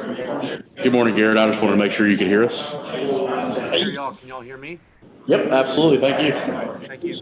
Good morning, Garrett. I just wanted to make sure you could hear us. I can hear y'all. Can y'all hear me? Yep, absolutely. Thank you. Thank you.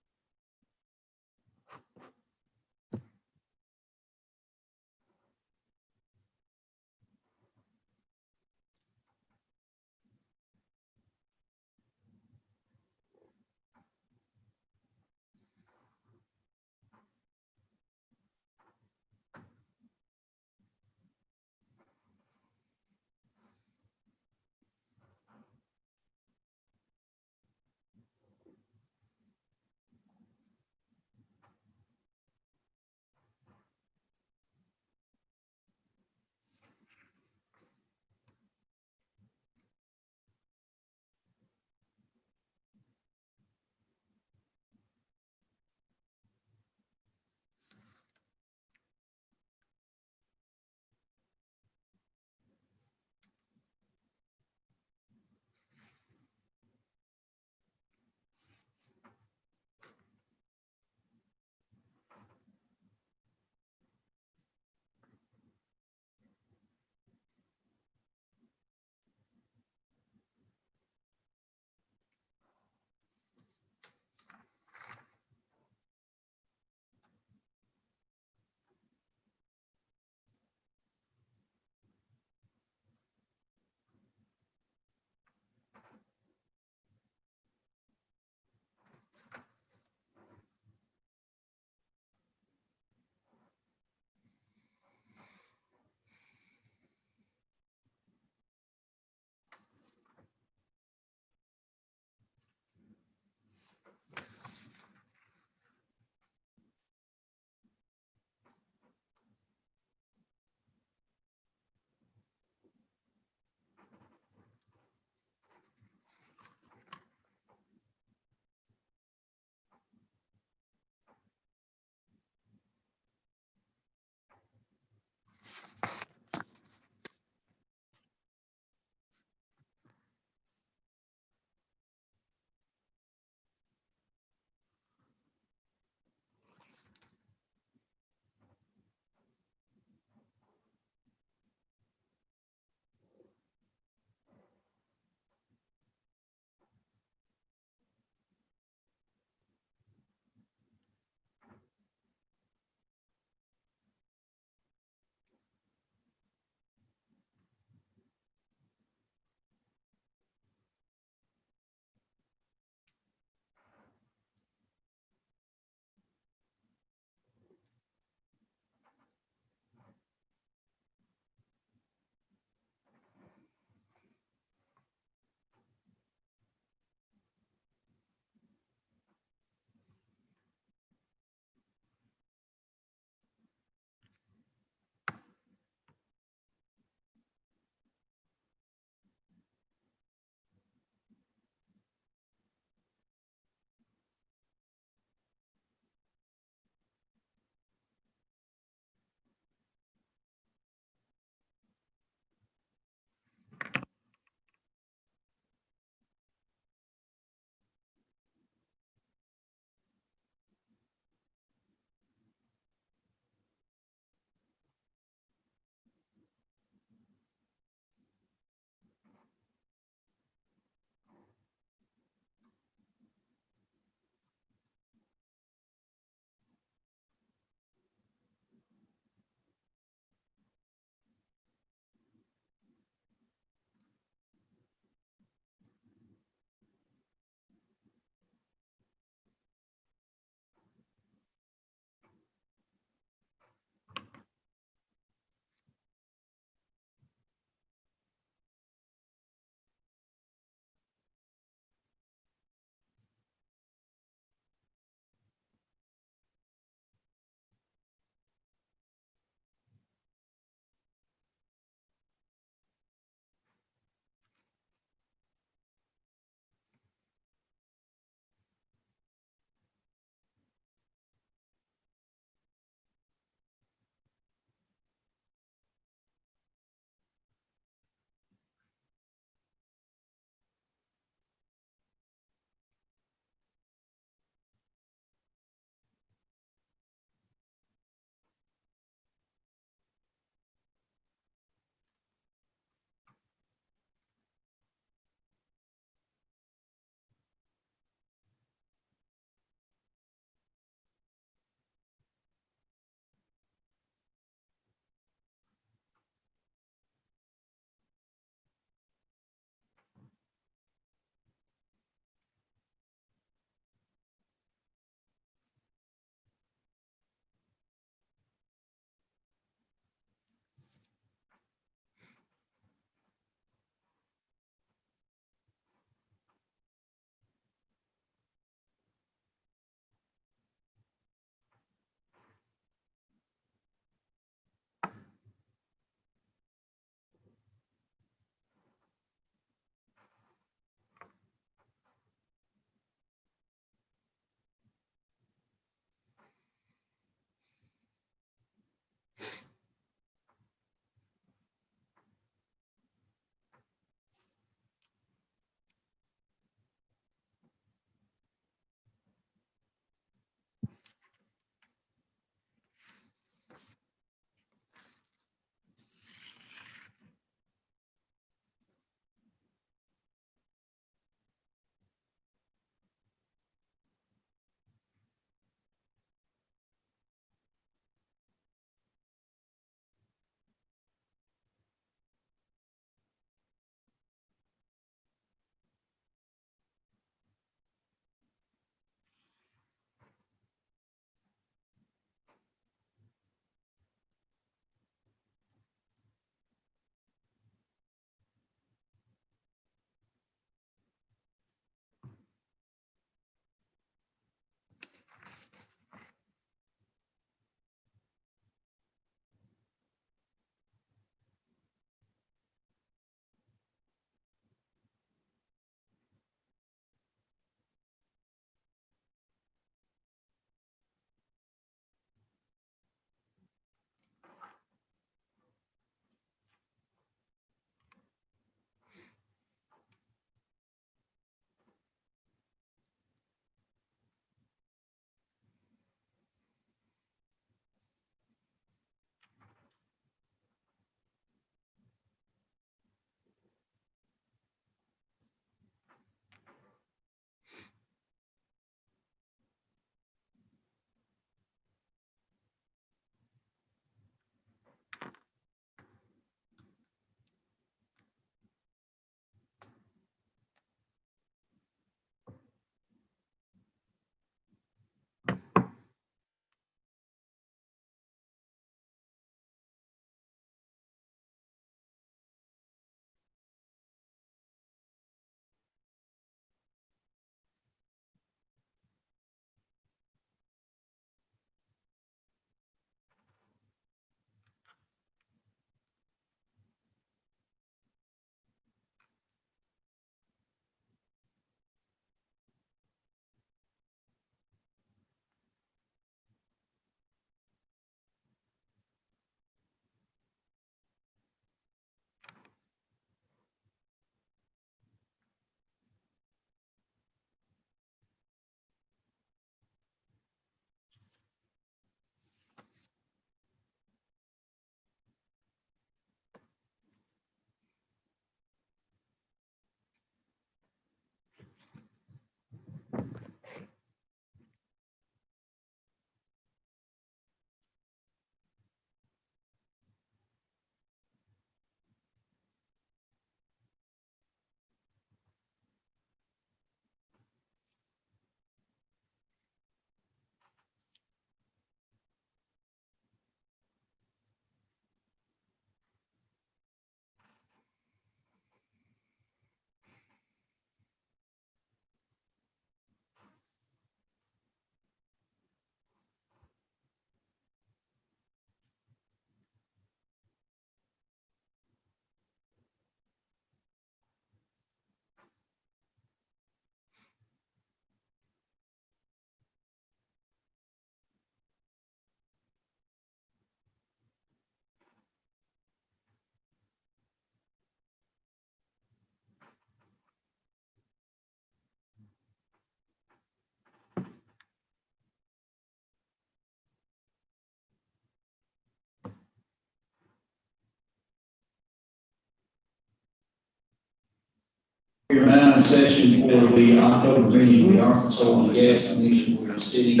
We're now in session for the October meeting of the Arkansas Oil and Gas Commission. We're sitting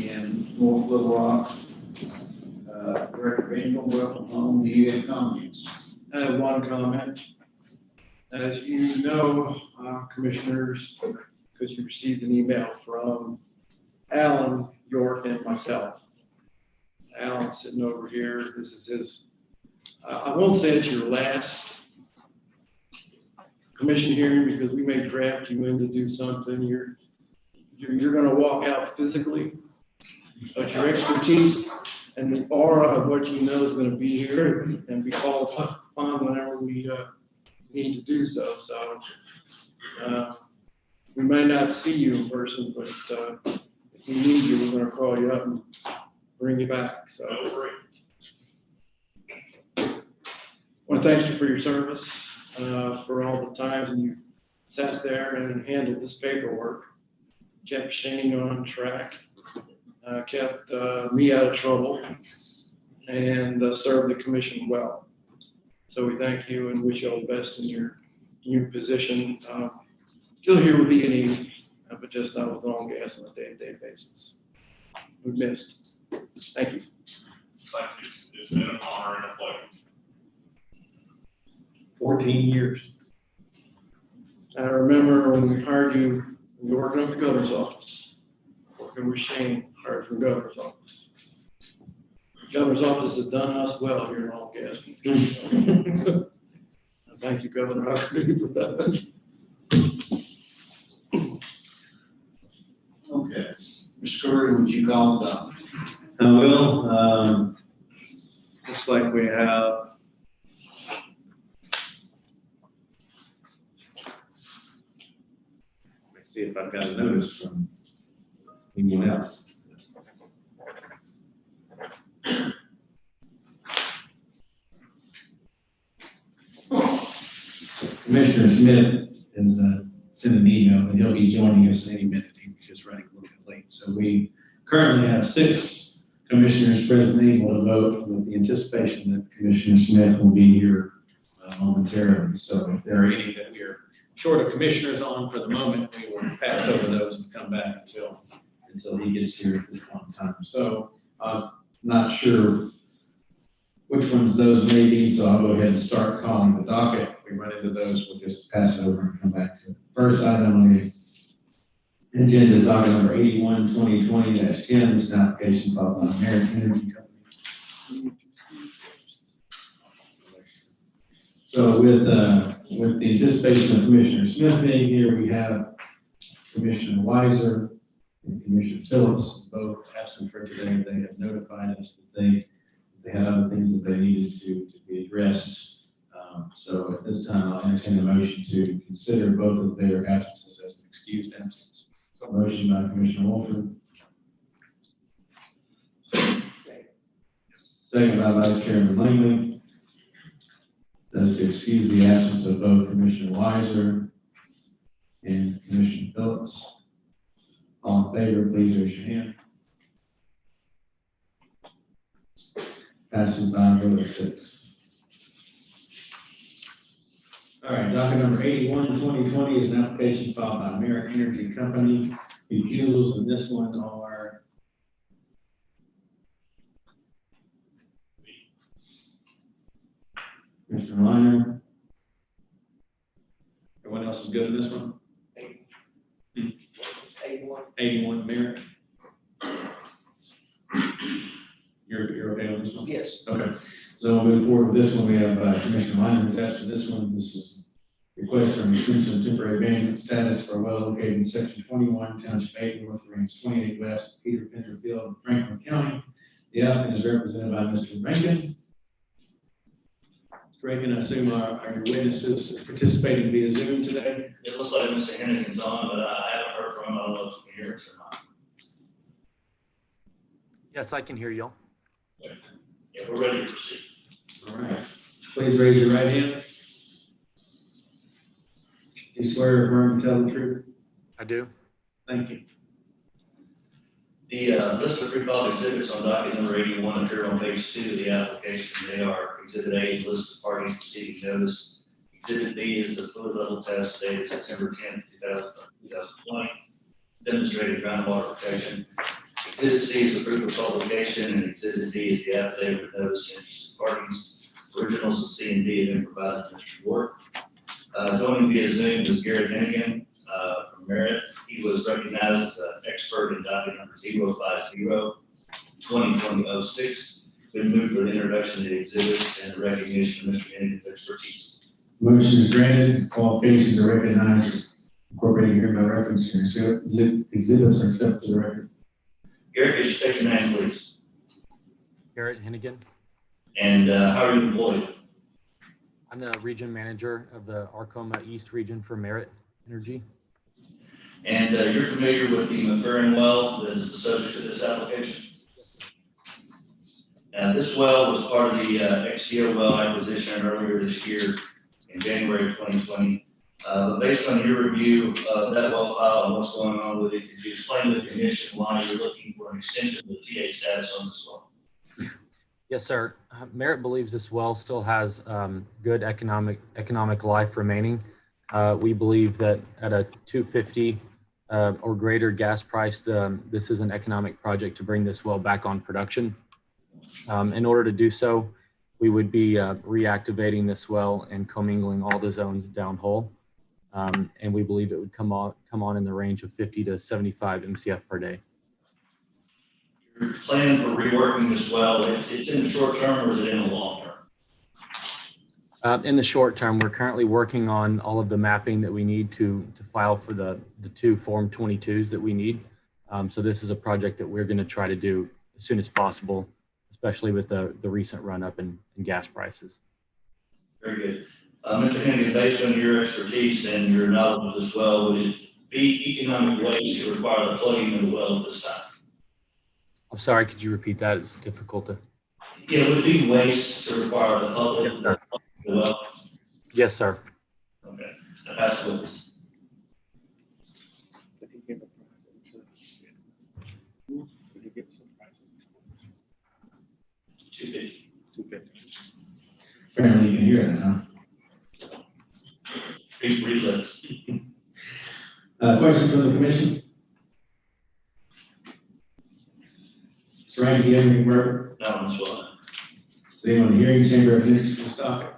in North Little Rock. Director Randall, welcome home. Do you have comments? I have one comment. As you know, commissioners, because you received an email from Alan, York, and myself. Alan's sitting over here. This is his, I won't say it's your last commission hearing because we may draft you in to do something. You're going to walk out physically, but your expertise and the aura of what you know is going to be here and be called upon whenever we need to do so. So we may not see you in person, but if we need you, we're going to call you up and bring you back. So I want to thank you for your service, for all the times you sat there and handled this paperwork, kept Shane on track, kept me out of trouble, and served the commission well. So we thank you and wish you all the best in your new position. Still here with E&E, but just not with oil and gas on a day-to-day basis. We missed. Thank you. Thank you. It's been an honor and a pleasure. 14 years. I remember when we hired you, you were working at the governor's office, working with Shane, hired from the governor's office. The governor's office has done us well here in oil and gas. Thank you, Governor Huckabee, for that. Okay. Mr. Curry, would you call it up? I will. Looks like we have let's see if I've got a notice from anyone else. Commissioner Smith has sent an email, and he'll be joining us any minute. He was just running a little bit late. So we currently have 6 commissioners present able to vote with the anticipation that Commissioner Smith will be here momentarily. So if there are any that we are short of commissioners on for the moment, we will pass over those and come back until he gets here at this point in time. So I'm not sure which ones those may be, so I'll go ahead and start calling the docket. If we run into those, we'll just pass it over and come back to it. First item on the agenda is docket number 81, 2020-10. This is an application filed by American Energy Company. So with the anticipation of Commissioner Smith being here, we have Commissioner Weiser and Commissioner Phillips, both absent for today. They have notified us that they had other things that they needed to be addressed. So at this time, I'll entertain a motion to consider both of their absences as excused absences. So motion by Commissioner Wolford. Second by Vice Chairman Langley. That's to excuse the absence of both Commissioner Weiser and Commissioner Phillips. All in favor, please raise your hand. Passes by a vote of 6. All right, docket number 81, 2020 is an application filed by American Energy Company. Refusals in this one are Mr. Reiner. Everyone else is good in this one? 81, Mayor. You're okay on this one? Yes. Okay. So we'll move forward with this one. We have Commissioner Reiner attached to this one. This is request for an extension of temporary abandonment status for a well located in section 21, Township 8, North Range 28 West, Peter Pender Field, Franklin County. The applicant is represented by Mr. Rankin. Mr. Rankin, I assume are your witnesses participating via Zoom today? It looks like Mr. Hennigan's on, but I haven't heard from him. I don't know if he can hear us or not. Yes, I can hear you. Yeah, we're ready to proceed. All right. Please raise your right hand. Do you swear or affirm to tell the truth? I do. Thank you. The list of pre-filed exhibits on docket number 81 appear on page 2 of the application. They are Exhibit A, list of parties receiving notice. Exhibit B is the fluid level test dated September 10th, 2020, demonstrating groundwater protection. Exhibit C is the proof of publication, and Exhibit D is the affidavit of notice to interested parties. Originals of C and D have been provided to Mr. Ward. Joining via Zoom is Garrett Hennigan from Merit. He was recognized as an expert in docket number 050-2020-06. Been moved for the introduction of the exhibits and the recognition of Mr. Hennigan's expertise. Motion is granted. Qualifications are recognized. Incorporating here by reference. Your exhibits are accepted to the record. Garrett, could you state your name, please? Garrett Hennigan. And how are you employed? I'm the region manager of the Arcoma East region for Merit Energy. And you're familiar with the McFerrin well that is the subject of this application? This well was part of the XTO well acquisition earlier this year in January of 2020. But based on your review of that well file and what's going on with it, could you explain to the commission why you're looking for an extension of the TA status on this well? Yes, sir. Merit believes this well still has good economic life remaining. We believe that at a $2.50 or greater gas price, this is an economic project to bring this well back on production. In order to do so, we would be reactivating this well and commingling all the zones downhole. And we believe it would come on in the range of 50 to 75 MCF per day. Your plan for reworking this well, it's in the short term or is it in the long term? In the short term, we're currently working on all of the mapping that we need to file for the two Form 22s that we need. So this is a project that we're going to try to do as soon as possible, especially with the recent run up in gas prices. Very good. Mr. Hennigan, based on your expertise and your knowledge of this well, would it be economic ways to require the plugging of the well at this time? I'm sorry, could you repeat that? It's difficult to. Yeah, would it be waste to require the public to plug the well? Yes, sir. Okay, now pass the witness. $250. Apparently you can hear that, huh? Read lips. Questions from the commission? Mr. Rankin, do you have any further? No, Ms. Well. Is anyone in the hearing chamber of interest in this topic?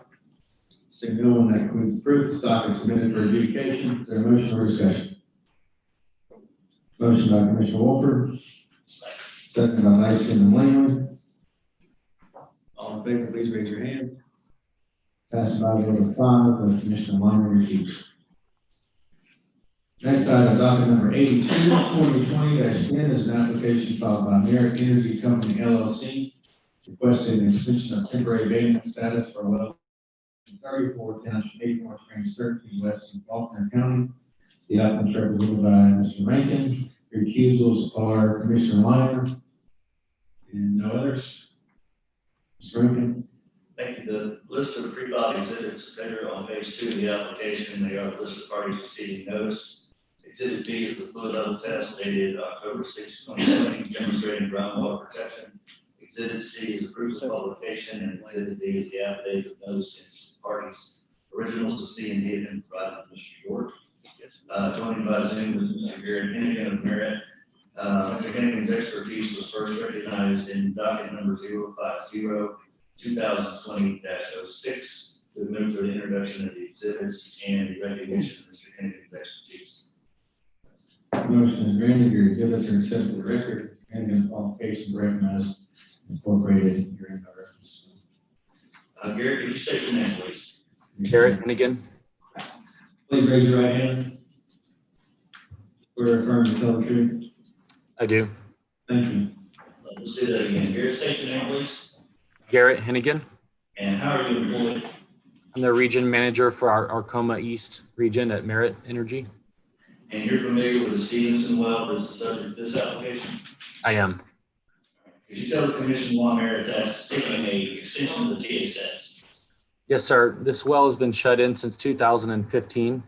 Seeing no one, that concludes the proof. This topic is submitted for adjudication. Is there a motion or discussion? Motion by Commissioner Wolford, second by Vice Chairman Langley. All in favor, please raise your hand. Passed by a vote of 5, with Commissioner Langley refused. Next item is docket number 82, 2020-10 is an application filed by Merit Energy Company LLC requesting an extension of temporary abatement status for well 34 Township 8 North Range 13 West in Faulkner County. The applicant is represented by Mr. Rankin. The recusals are Commissioner Lyon and no others. Mr. Rankin. Thank you. The list of the pre-filed exhibits appear on page 2 of the application. They are the list of parties receiving notice. Exhibit B is the fluid level test dated October 6, 2020, demonstrating groundwater protection. Exhibit C is the proof of publication, and Exhibit D is the affidavit of notice to interested parties. Originals of C and D have been provided to Mr. York. Joined by Zoom is Mr. Garrett Hennigan of Merit. Mr. Hennigan's expertise was first recognized in docket number 050-2020-06. We've moved for the introduction of the exhibits and the recognition of Mr. Hennigan's expertise. Motion is granted. Your exhibits are accepted to the record. And qualifications recognized, incorporated in your end reference. Garrett, could you state your name, please? Garrett Hennigan. Please raise your right hand. We're affirming to tell the truth. I do. Thank you. Let's do that again. Garrett, state your name, please. Garrett Hennigan. And how are you employed? I'm the region manager for our Arcoma East region at Merit Energy. And you're familiar with the Stevenson well that's the subject of this application? I am. Could you tell the commission why Merit's seeking a extension of the TA status? Yes, sir. This well has been shut in since 2015.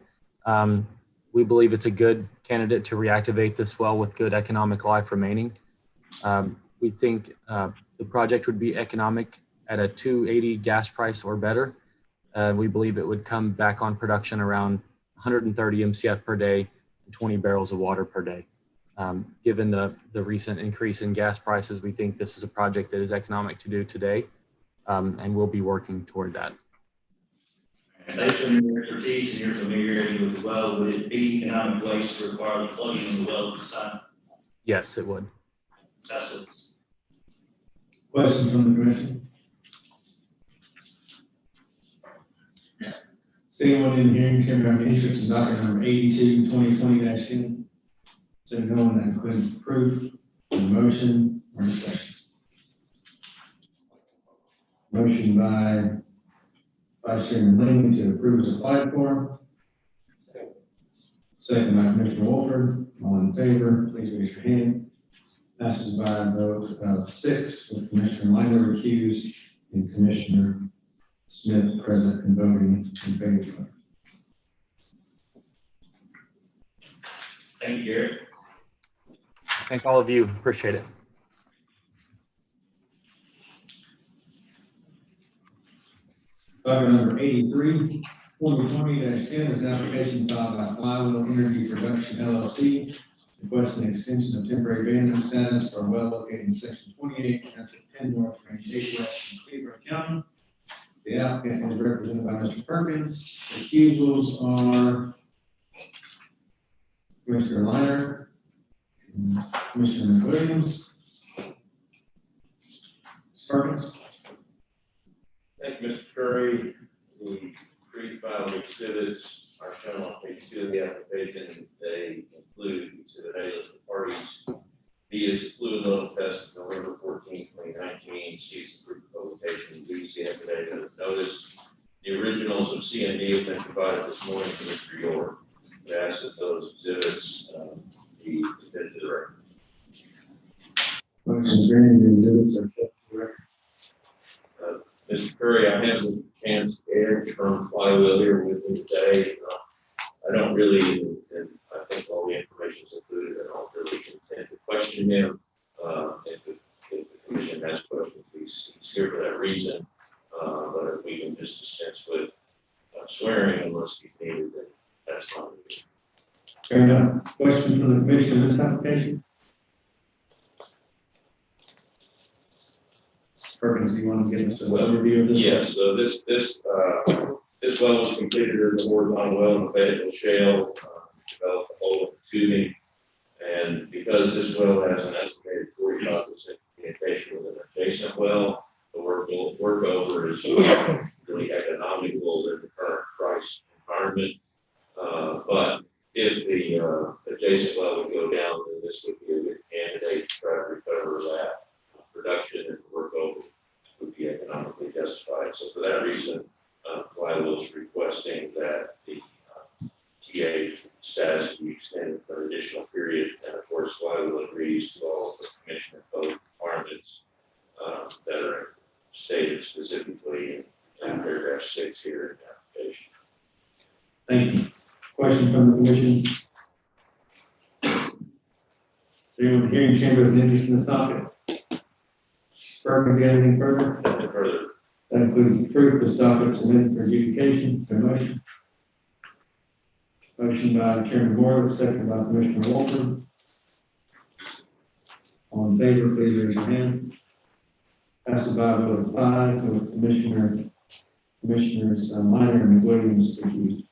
We believe it's a good candidate to reactivate this well with good economic life remaining. We think the project would be economic at a 280 gas price or better. We believe it would come back on production around 130 MCF per day and 20 barrels of water per day. Given the recent increase in gas prices, we think this is a project that is economic to do today, and we'll be working toward that. And based on your expertise and your familiarity with the well, would it be economic waste to require the plugging of the well at this time? Yes, it would. That's it. Questions from the commission? Does anyone in the hearing chamber have any interest in docket number 82, 2020-10? So no one that includes proof, motion, or discussion. Motion by Vice Chairman Ling to approve as applied for. Second by Commissioner Wolford. All in favor, please raise your hand. Passes by a vote of 6, with Commissioner Linder recused and Commissioner Smith present and voting in favor. Thank you, Gary. Thank all of you. Appreciate it. Docket number 83, 2020-10 is an application filed by Flywheel Energy Production LLC, requesting extension of temporary abandonment status for a well located in section 28, Township 10 North, Range 8 West in Cleveland County. The applicant is represented by Mr. Perkins. Recusals are Commissioner Liner, Commissioner Williams. Mr. Perkins. Thank you, Mr. Curry. The pre-filed exhibits are shown on page 2 of the application. They include exhibit A list of parties. B is the fluid level test of November 14, 2019. C is the proof of publication. D is the affidavit of notice. The originals of C and D have been provided this morning to Mr. York. We ask that those exhibits be submitted to the record. Motion granted, the exhibits are kept to the record. Mr. Curry, I have the chance to from Flywheel here with me today. I don't really, and I think all the information is included, and I'll really intend to question him. If the commission has questions, he's here for that reason. But if we can just dispense with swearing unless he's needed, then that's fine. Fair enough. Question from the commission on this application? Perkins, do you want to give us an overview of this? Yes, so this well was completed as a horizontal well in the Fayetteville Shale, developed a hole with tubing, and because this well has an estimated 45% communication with an adjacent well, the workover is really economical in the current price environment. But if the adjacent well would go down, then this would be a good candidate to try to recover that production, and the workover would be economically justified. So for that reason, Flywheel is requesting that the TA status be extended for an additional period. And of course, Flywheel agrees to all of the commission and code requirements that are stated specifically in paragraph 6 here in the application. Thank you. Question from the commission? So anyone in the hearing chamber has an interest in this topic? Perkins, got anything further? Nothing further. That includes the proof this docket submitted for adjudication. Is there a motion? Motion by Chairman Moore, second by Commissioner Walton. All in favor, please raise your hand. Passes by a vote of 5, with Commissioners Minor and Williams recused.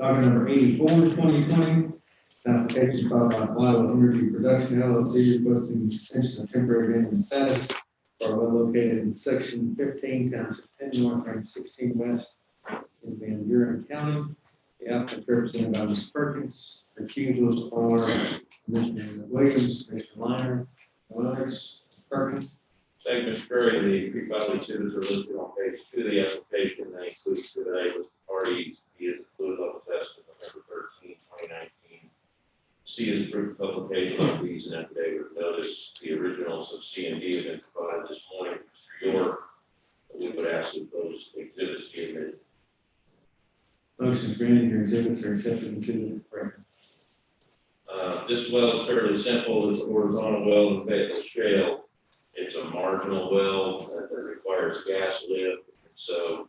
Docket number 84, 2020. Application filed by Flywheel Energy Production LLC requesting extension of temporary abandonment status for a well located in section 15, Township 10 North, Range 16 West in Van Buren County. The applicant represented by Mr. Perkins. Recusals are Commissioner Williams, Commissioner Liner, and others. Perkins. Thank you, Mr. Curry. The pre-filed exhibits are listed on page 2 of the application. They include exhibit A with the parties. B is the fluid level test of November 13, 2019. C is proof of publication of these and affidavit of notice. The originals of C and D have been provided this morning to Mr. York. We would ask that those exhibits be admitted. Motion is granted. Your exhibits are accepted into the record. This well is fairly simple. It's a horizontal well in Fayetteville Shale. It's a marginal well that requires gas lift. So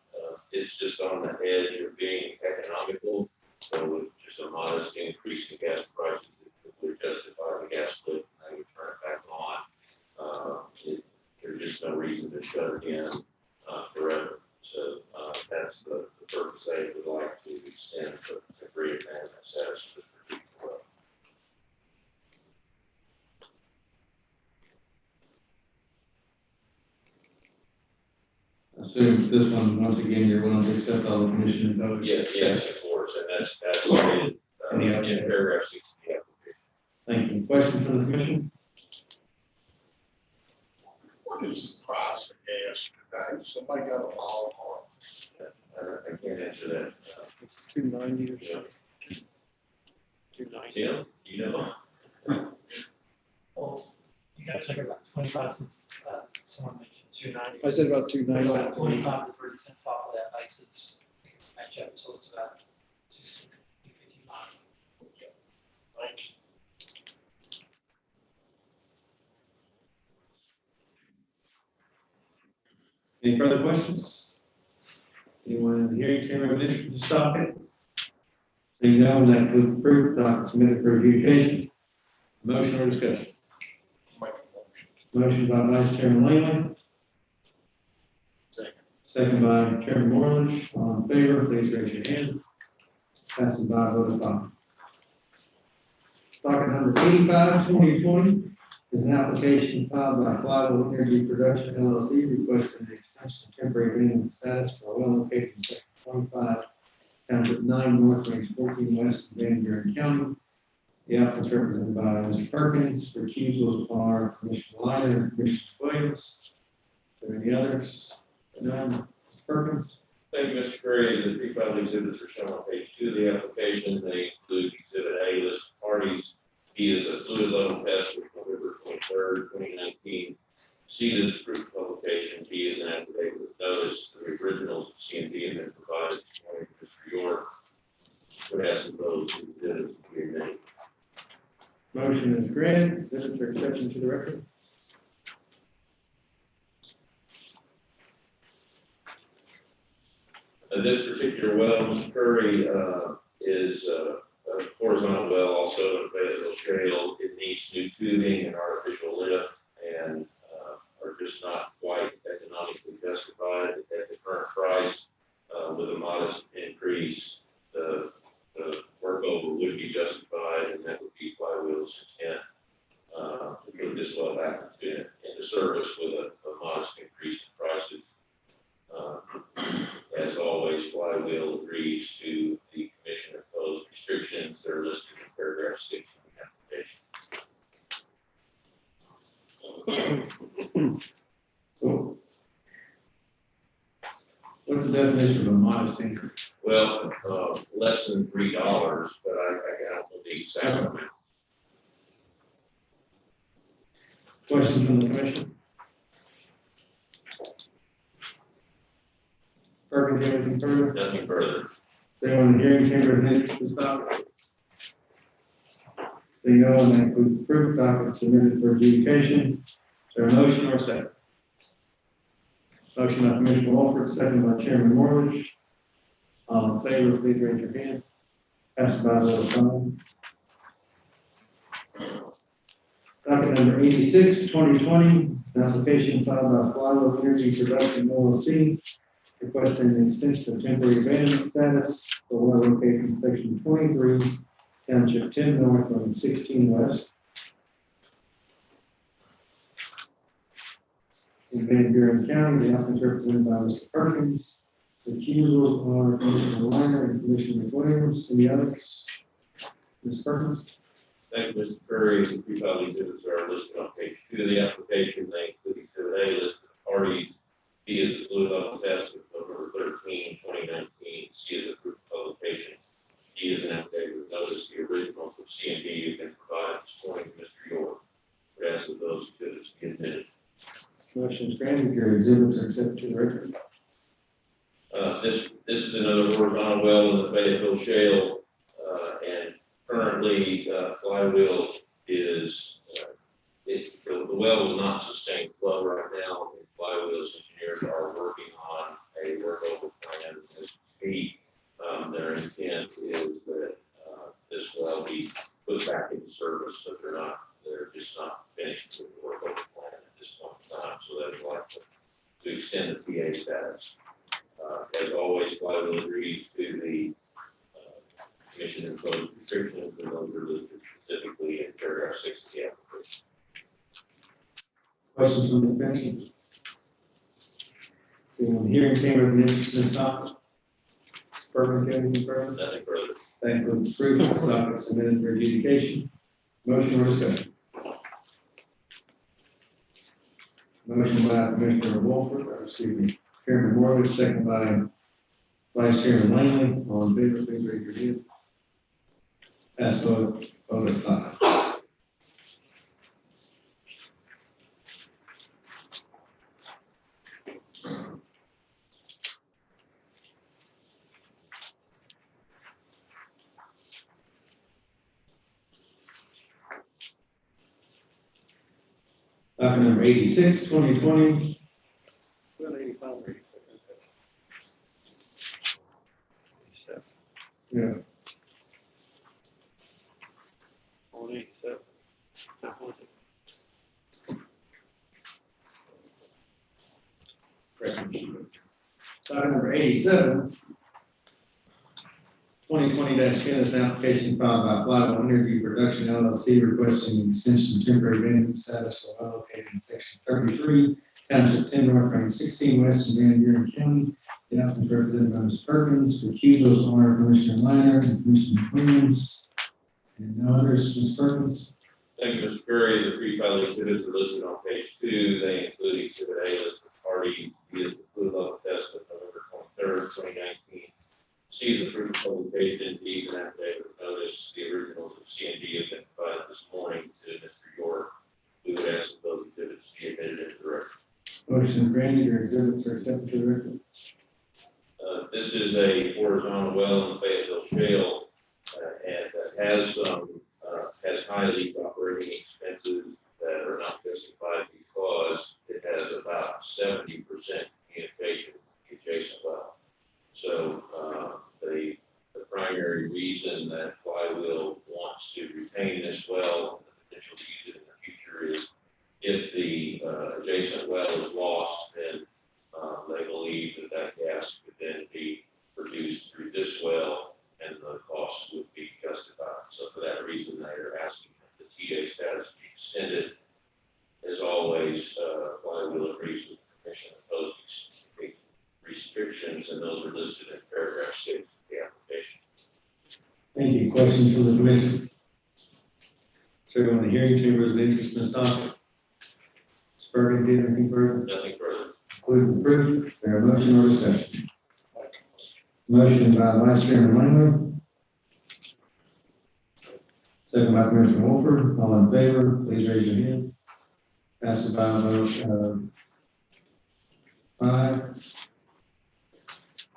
it's just on the edge of being economical. So with just a modest increase in gas prices, it would justify the gas lift and they would turn it back on. There's just no reason to shut it in forever. So that's the purpose they would like to extend the temporary abandonment status of this particular well. Assume this one, once again, you're willing to accept all the commissioner votes? Yes, of course, and that's stated in paragraph 6 of the application. Thank you. Questions from the commission? What is the price of gas today? Somebody got a ball I can't answer that. $2.90 or Yeah. $2.90. Tim, you know? Well, you got to take about 25 cents, someone mentioned 290. I said about There's about 2.90. 25 to 30 cents off of that basis. Match up, so it's about 255. Thank you. Any further questions? Anyone in the hearing chamber have an interest to stop it? Seeing no one, that includes proof, document submitted for adjudication. Motion or discussion? Make a motion. Motion by Vice Chairman Leyland. Second. Second by Chairman Moreland. All in favor, please raise your hand. Passes by a vote of 5. Docket number 85, 2020 is an application filed by Flywheel Energy Production LLC requesting an extension of temporary abandonment status for a well located in section 25, township 9 north, range 14 west of Van Buren County. The applicant is represented by Mr. Perkins. Recusals are Commissioner Lyder and Commissioner Williams. Are there any others? None. Mr. Perkins? Thank you, Mr. Curry. The pre-filed exhibits are shown on page 2 of the application. They include Exhibit A, list of parties. B is a fluid level test for November 23rd, 2019. C is proof of publication. D is an affidavit with notice. The originals of C and D have been provided this morning to Mr. York. Would ask that those exhibits be admitted. Motion is granted. Exhibits are accepted to the record. This particular well, Mr. Curry, is a horizontal well, also in Fayetteville Shale. It needs new tubing and artificial lift, and are just not quite economically justified at the current price. With a modest increase, the workover would be justified, and that would be Flywheel's intent to put this well back into service with a modest increase in prices. As always, Flywheel agrees to the commission imposed restrictions that are listed in paragraph 6 of the application. So, what's the definition of a modest increase? Well, less than $3, but I don't know the exact amount. Question from the commission? Perkins, anything further? Nothing further. Is there anyone in the hearing chamber have an interest to stop it? Seeing no one, that includes the proof document submitted for adjudication. Is there a motion or a second? Motion by Commissioner Wolford, second by Chairman Morley. All in favor, please raise your hand. Passed by a vote of 5. Docket number 86, 2020, an application filed by Flywheel Energy Production LLC, requesting an extension of temporary abandonment status for well located in section 23, township 10 north and 16 west. In Van Buren County, the applicant is represented by Mr. Perkins. The accusals are Commissioner Liner and Commissioner Williams. Any others? Ms. Perkins? Thank you, Mr. Curry. The pre-filed exhibits are listed on page 2 of the application. They include Exhibit A, list of parties. B is a fluid level test of November 13, 2019. C is a proof of publication. D is an affidavit with notice. The originals of C and D have been provided this morning to Mr. York. Would ask that those exhibits be admitted. Motion is granted. Your exhibits are accepted to the record. This is another horizontal well in the Fayetteville Shale, and currently currently, Flywheel is, the well will not sustain flow right now. Flywheel's engineers are working on a workover plan as we speak. Their intent is that this well be put back into service, but they're just not finished with the workover plan at this point in time. So they'd like to extend the TA status. As always, Flywheel agrees to the commission imposed restrictions, and those are listed specifically in paragraph 6 of the application. Questions from the commission? Seeing on the hearing chamber, the interest in this topic. Perkins, anything further? Nothing further. Thanks for the proof. This topic is submitted for adjudication. Motion or discussion? Motion by Commissioner Wolford, Chairman Morley, second by Vice Chairman Langley. All in favor, please raise your hand. Pass vote at 5. Document number 86, 2020. 85. Yeah. On 87. Item number 87, 2020-10 is an application filed by Flywheel Energy Production LLC requesting an extension of temporary venue status for well located in section 33, township 10 north, range 16 west, in Van Buren County. The applicant represented by Ms. Perkins. The accusers are Commissioner Liner and Commissioner Williams. And no others, Ms. Perkins. Thank you, Mr. Curry. The pre-filing exhibits are listed on page 2. They include exhibit A, list of parties, B is the fluid level test of November 23rd, 2019. C is the proof of publication, D is an affidavit of notice. The originals of C and D have been provided this morning to Mr. York. We would ask that those exhibits be admitted into the record. Motion granted. Your exhibits are accepted to the record. This is a horizontal well in the Fayetteville Shale, and has high leak operating expenses that are not justified because it has about 70% communication with the adjacent well. So the primary reason that Flywheel wants to retain this well and the potential to use it in the future is if the adjacent well is lost, then they believe that gas could then be produced through this well and the cost would be justified. So for that reason, they are asking that the TA status be extended. As always, Flywheel agrees with the commission imposed restrictions, and those are listed in paragraph 6 of the application. Thank you. Questions from the commission? Sir, on the hearing chamber is interest in this topic. Ms. Perkins, anything further? Nothing further. Includes the proof. There a motion or discussion? Motion by Vice Chairman Langley. Second by Commissioner Wolford. All in favor, please raise your hand. Passes by a vote of 5.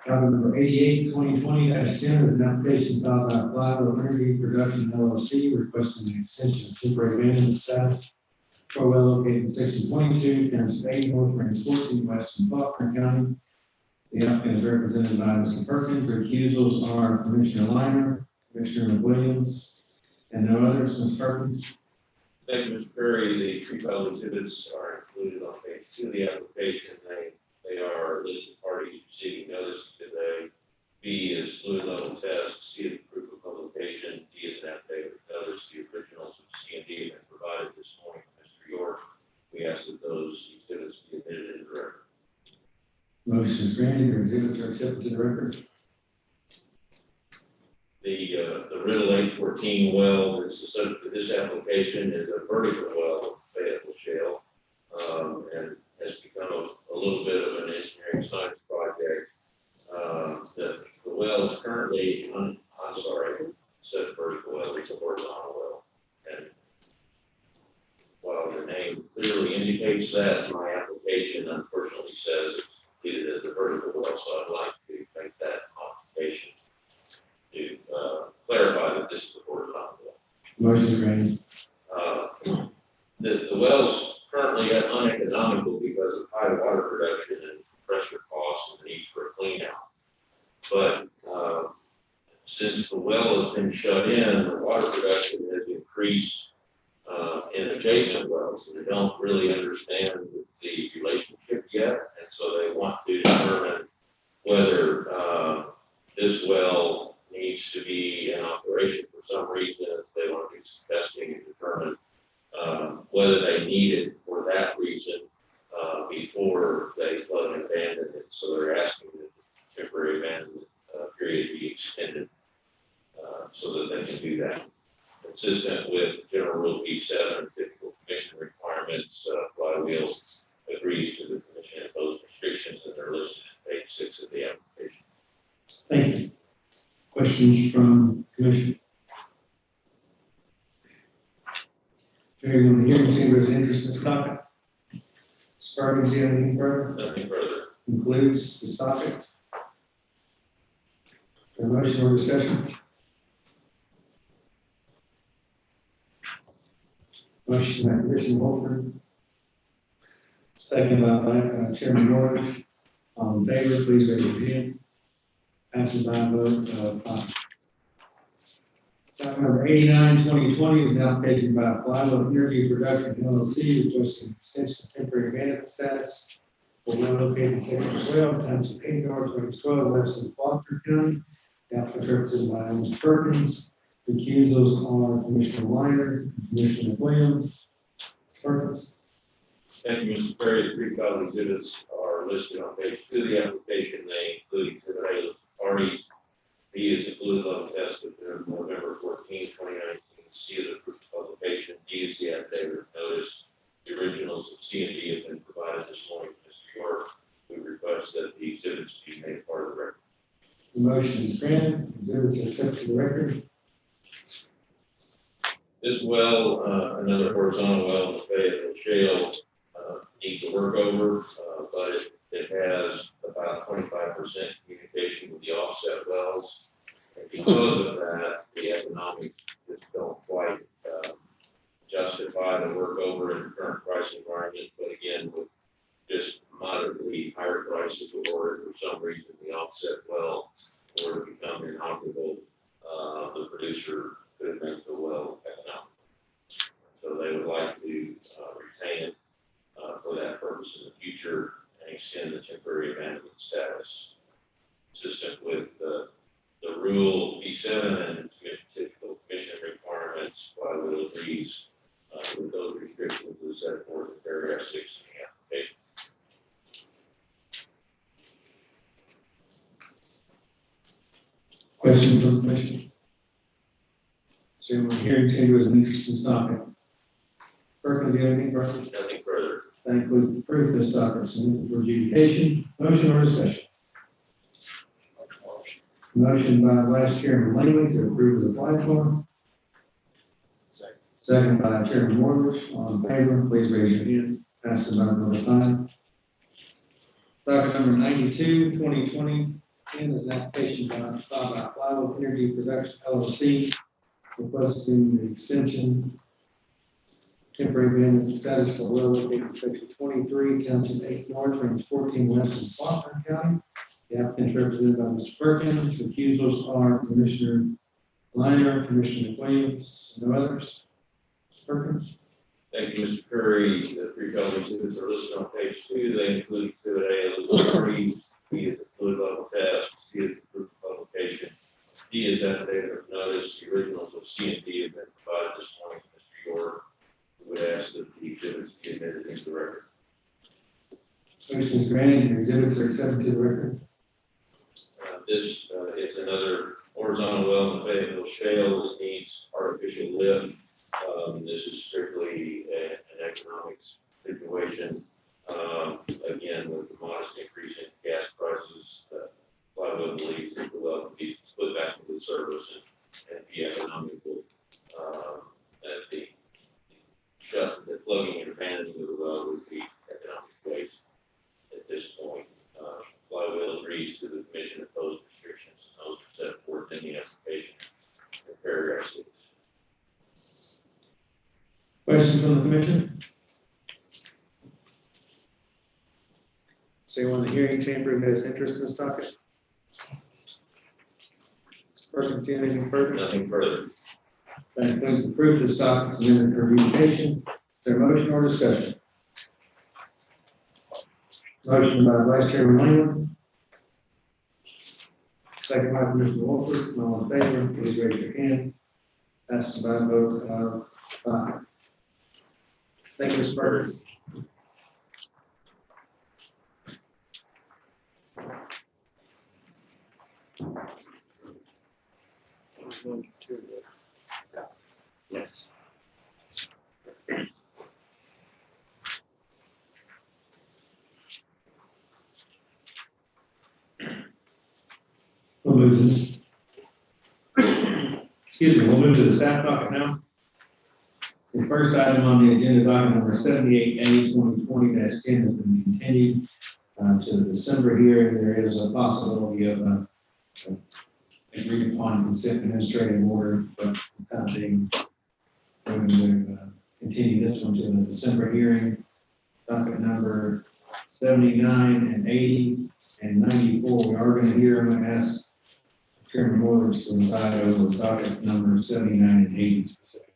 Item number 88, 2020-10 is an application filed by Flywheel Energy Production LLC requesting an extension of temporary management status for a well located in section 22, township 8 north, range 14 west, in Faulkner County. The applicant is represented by Mr. Perkins. The recusals are Commissioner Liner, Commissioner Williams, and no others. Ms. Perkins. Thank you, Mr. Curry. The pre-filed exhibits are included on page 2 of the application. They are listed parties receiving notice today. B is fluid level test. C is proof of publication. D is an affidavit of notice. The originals of C and D have been provided this morning to Mr. York. We ask that those exhibits be admitted into the record. Motion is granted. Your exhibits are accepted to the record. The Riddle 814 well that's the subject of this application is a vertical well, Fayetteville Shale, and has become a little bit of an engineering science project. The well is currently, instead of vertical well, it's a horizontal well. And while the name clearly indicates that, my application unfortunately says it's completed as a vertical well, so I'd like to make that modification to clarify that this is a horizontal well. Motion granted. The wells currently are uneconomical because of high water production and pressure costs and the need for a clean out. But since the well has been shut in, the water production has increased in adjacent wells. And they don't really understand the relationship yet, and so they want to determine whether this well needs to be in operation for some reason. If they want to do some testing and determine whether they need it for that reason before they flood and abandon it. So they're asking that the temporary abandonment period be extended so that they can do that. Consistent with General Rule B7 and typical commission requirements, Flywheel agrees to the commission imposed restrictions that are listed on page 6 of the application. Thank you. Questions from commission? Hearing on the hearing chambers interest in this topic. Sparkins, do you have anything further? Nothing further. Concludes this topic. A motion or discussion? Motion by Commissioner Wolford. Second by Chairman Morris. All in favor, please raise your hand. Passes by a vote of 5. Item number 89, 2020 is an application by Flywheel Energy Production LLC requesting extension of temporary abandonment status for well located in Section 12, Township 8, North 2012, west of Faulkner County. The applicant represented by Ms. Perkins. The accusers are Commissioner Weiner and Commissioner Williams. Perkins. Thank you, Mr. Perry. The pre-filed exhibits are listed on page 2 of the application. They include exhibit A listed parties. B is a fluid level test of November 14, 2019. C is a proof of publication. D is the affidavit of notice. The originals of C and D have been provided this morning to Mr. York. We request that the exhibits be made part of the record. The motion is granted. Exhibits are accepted to the record. This well, another horizontal well in the Fayetteville Shale, needs a workover, but it has about 25% communication with the offset wells. And because of that, the economics just don't quite justify the workover in the current price environment. But again, with just moderately higher prices or for some reason the offset well were to become inoperable, the producer could make the well economical. So they would like to retain it for that purpose in the future and extend the temporary abandonment status consistent with the rule B7 and typical commission requirements. Flywheel agrees with those restrictions as set forth in paragraph 6 of the application. Question from the commission. So we're hearing chambers an interest in this topic. Perkins, do you have anything further? Nothing further. That includes the proof this topic is submitted for adjudication. Motion or discussion? Motion by Vice Chairman Langley to approve the platform. Second by Chairman Morris. All in favor, please raise your hand. Passes by a vote of 5. Docket number 92, 2020, is an application by Flywheel Energy Production LLC requesting the extension temporary abandonment status for well located in Section 23, Township 8 North, Range 14 West in Faulkner County. The applicant is represented by Mr. Perkins. The accusers are Commissioner Weiner, Commissioner Williams, and no others. Mr. Perkins. Thank you, Mr. Curry. The pre-filed exhibits are listed on page 2. They include exhibit A, listed parties. B is the fluid level test. C is the proof of publication. D is affidavit of notice. The originals of C and D have been provided this morning to Mr. York. We would ask that the exhibits be admitted into the record. Motion is granted. The exhibits are accepted to the record. This is another horizontal well in the Fayetteville Shale that needs artificial lift. This is strictly an economics situation. Again, with the modest increase in gas prices, Flywheel believes that the well can be put back into service and be economical. That the plugging and abandoning of the well would be economic waste at this point. Flywheel agrees to the commission imposed restrictions, and those are set forth in the application in paragraph 6. questions from the commission? Is there anyone in the hearing chamber who has interest in this topic? Person, do you have anything further? Nothing further. That includes the proof this document submitted for revocation. Is there a motion or discussion? Motion by Vice Chairman Lehman. Second by Commissioner Wolford. All in favor, please raise your hand. Passes by a vote of 5. Thank you, Ms. Burgess. Yes. We'll move this. Excuse me, we'll move to the staff docket now. The first item on the agenda, docket number 78A 2020-10 has been continued to the December hearing. There is a possibility of agreed upon consent administrative order, but without being, we're going to continue this one to the December hearing. Docket number 79 and 80 and 94. We are going to hear, I'm going to ask Chairman Williams to preside over docket number 79 and 80 specifically.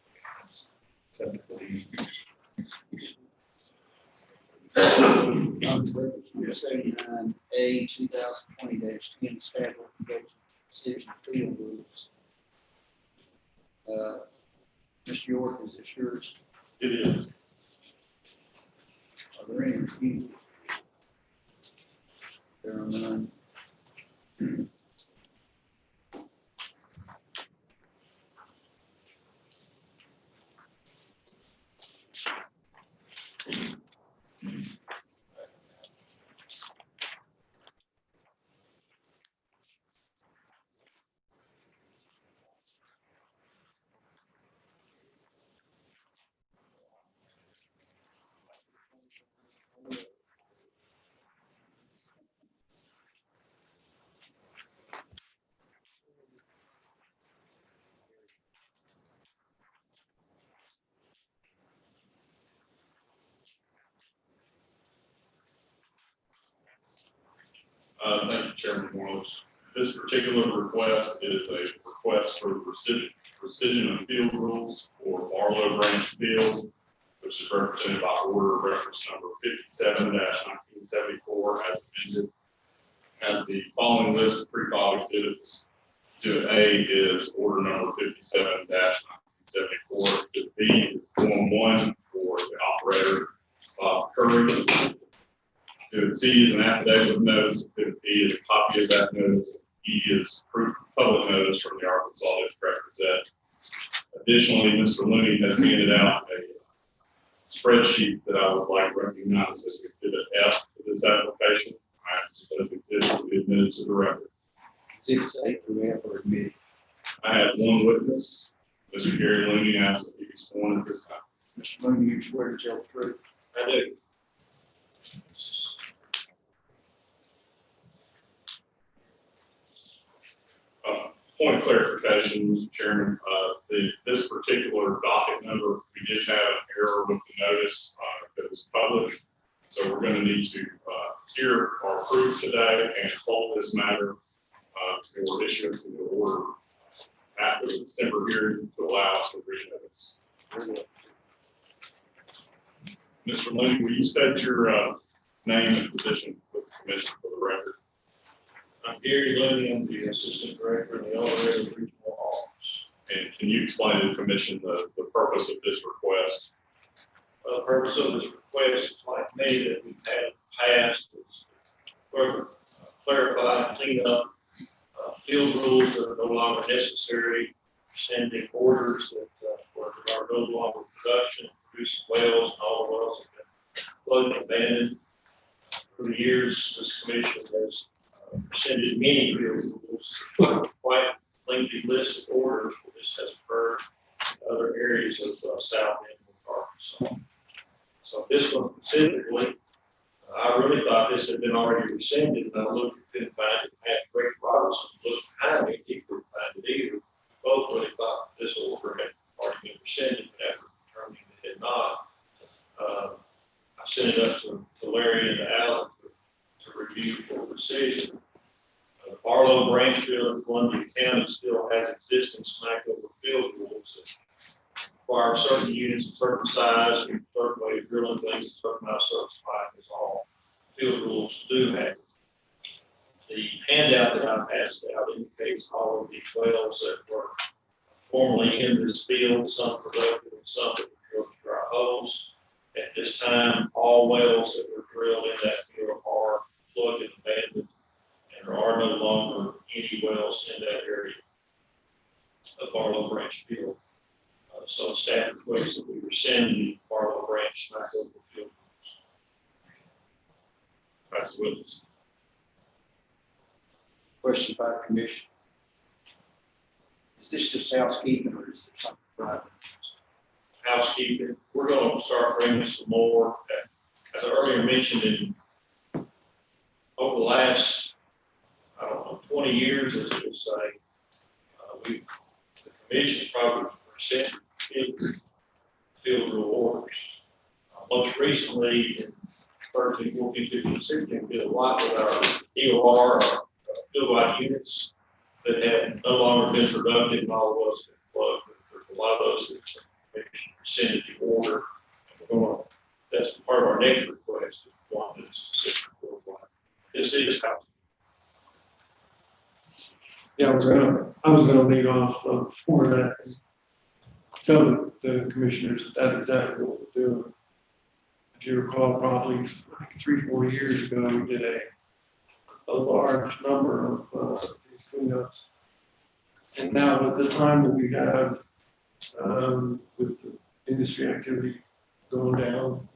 Number 79A 2020-10 staff recommendation decision field rules. Mr. York, is this yours? It is. Are there any refusals? There are none. Thank you, Chairman Morris. This particular request is a request for precision of field rules for Barlow Branch Field, which is represented by order of reference number 57-1974 as amended. Has the following list of pre-filed exhibits. Exhibit A is order number 57-1974. Exhibit B is Form 1 for the operator, Bob Curry. Exhibit C is an affidavit of notice. Exhibit B is a copy of that notice. E is proof of public notice from the Arkansas District Gazette. Additionally, Mr. Looney has handed out a spreadsheet that I would like recognized as Exhibit F for this application. I ask that those exhibits will be admitted to the record. Exhibits A through F are admitted. I have one witness, Mr. Gary Looney, asked that he be sworn at this time. Mr. Mooney, you swear to tell the truth? I do. Point of clarification, Mr. Chairman, this particular docket number, we did have an error with the notice that was published. So we're going to need to hear our proof today and hold this matter for issuance of the order after the December hearing to allow us to re-notice. Mr. Looney, will you state your name and position with the commission for the record? I'm Gary Looney, I'm the Assistant Director in the El Dorado Regional Office. And can you explain to the commission the purpose of this request? The purpose of this request is like me that we've had passed, is further clarify and clean up field rules that are no longer necessary, sending orders that are no longer production, producing wells, and all the wells have been flooded and abandoned. For the years, this commission has rescinded many field rules, quite lengthy list of orders where this has occurred in other areas of South End of Arkansas. So this one specifically, I really thought this had been already rescinded, and I looked, couldn't find it. I had Greg Robertson look behind me, he couldn't find it either. Both really thought this order had already been rescinded, but after determining it had not, send it up to Larry and to Alan to review for precision. Barlow Branchville in Columbia County still has existing smackover field rules that require certain units of certain size, and certain way of drilling things, certain amount of surface pipe is all field rules do have. The handout that I passed out indicates all of the wells that were formerly in this field, some productive and some that were drilled to dry holes. At this time, all wells that were drilled in that field are plugged and abandoned, and there are no longer any wells in that area of Barlow Branch Field. So staff requests that we rescind the Barlow Branch smackover field. That's the witness. Question by the commission. Is this just housekeeping or is there something private? Housekeeping, we're going to start bringing some more. As I earlier mentioned, over the last, I don't know, 20 years, let's just say, the commission probably percent field rewards. Most recently, in 13, 14, 15, 16, we did a lot with our EOR, our field wide units that had no longer been productive and all of us had plugged. There's a lot of those that rescinded the order. That's part of our next request. One that's specific worldwide. This is house. Yeah, I was gonna lead off before that. Tell the commissioners that exactly what we're doing. If you recall, probably like 3-4 years ago, we did a large number of these cleanups. And now with the time that we have, with the industry activity going down,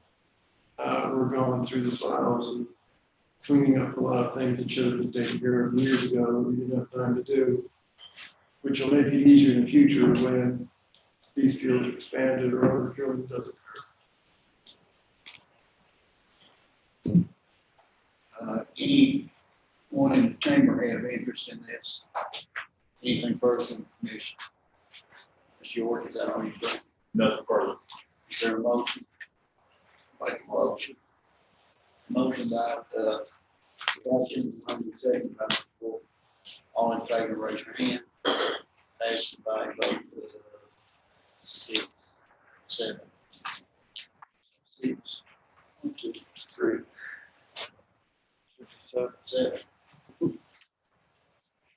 we're going through the files and cleaning up a lot of things that should have been taken care of years ago that we didn't have time to do, which will make it easier in the future when these fields are expanded or other drilling does occur. Anyone in the chamber have interest in this? Anything further from the commission? Mr. York, is that all you've done? Nothing further. Is there a motion? Make a motion. Motion by Sebastian, second by Mr. Wolf. All in favor, raise your hand. Passed by a vote of 6, 7. 6, 1, 2, 3. 7.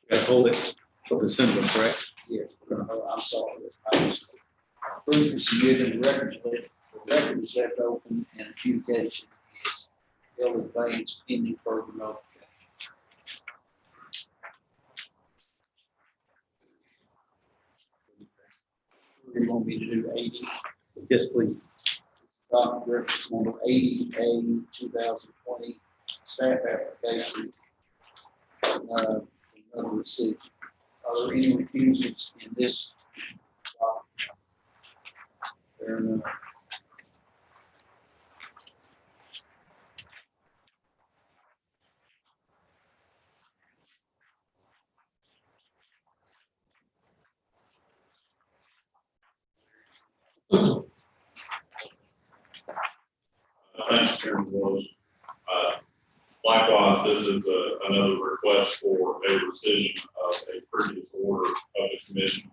Gotta hold it for the symbol, correct? Yes, we're gonna, I'm sorry. Proof is submitted, the record is left open, and adjudication is held in advance pending further notification. You want me to do 80? Yes, please. Document reference number 80A 2020 staff application. Another receipt. Are there any recusals in this document? There are none. Thank you, Chairman Willis. Likewise, this is another request for a rescission of a previous order of the commission.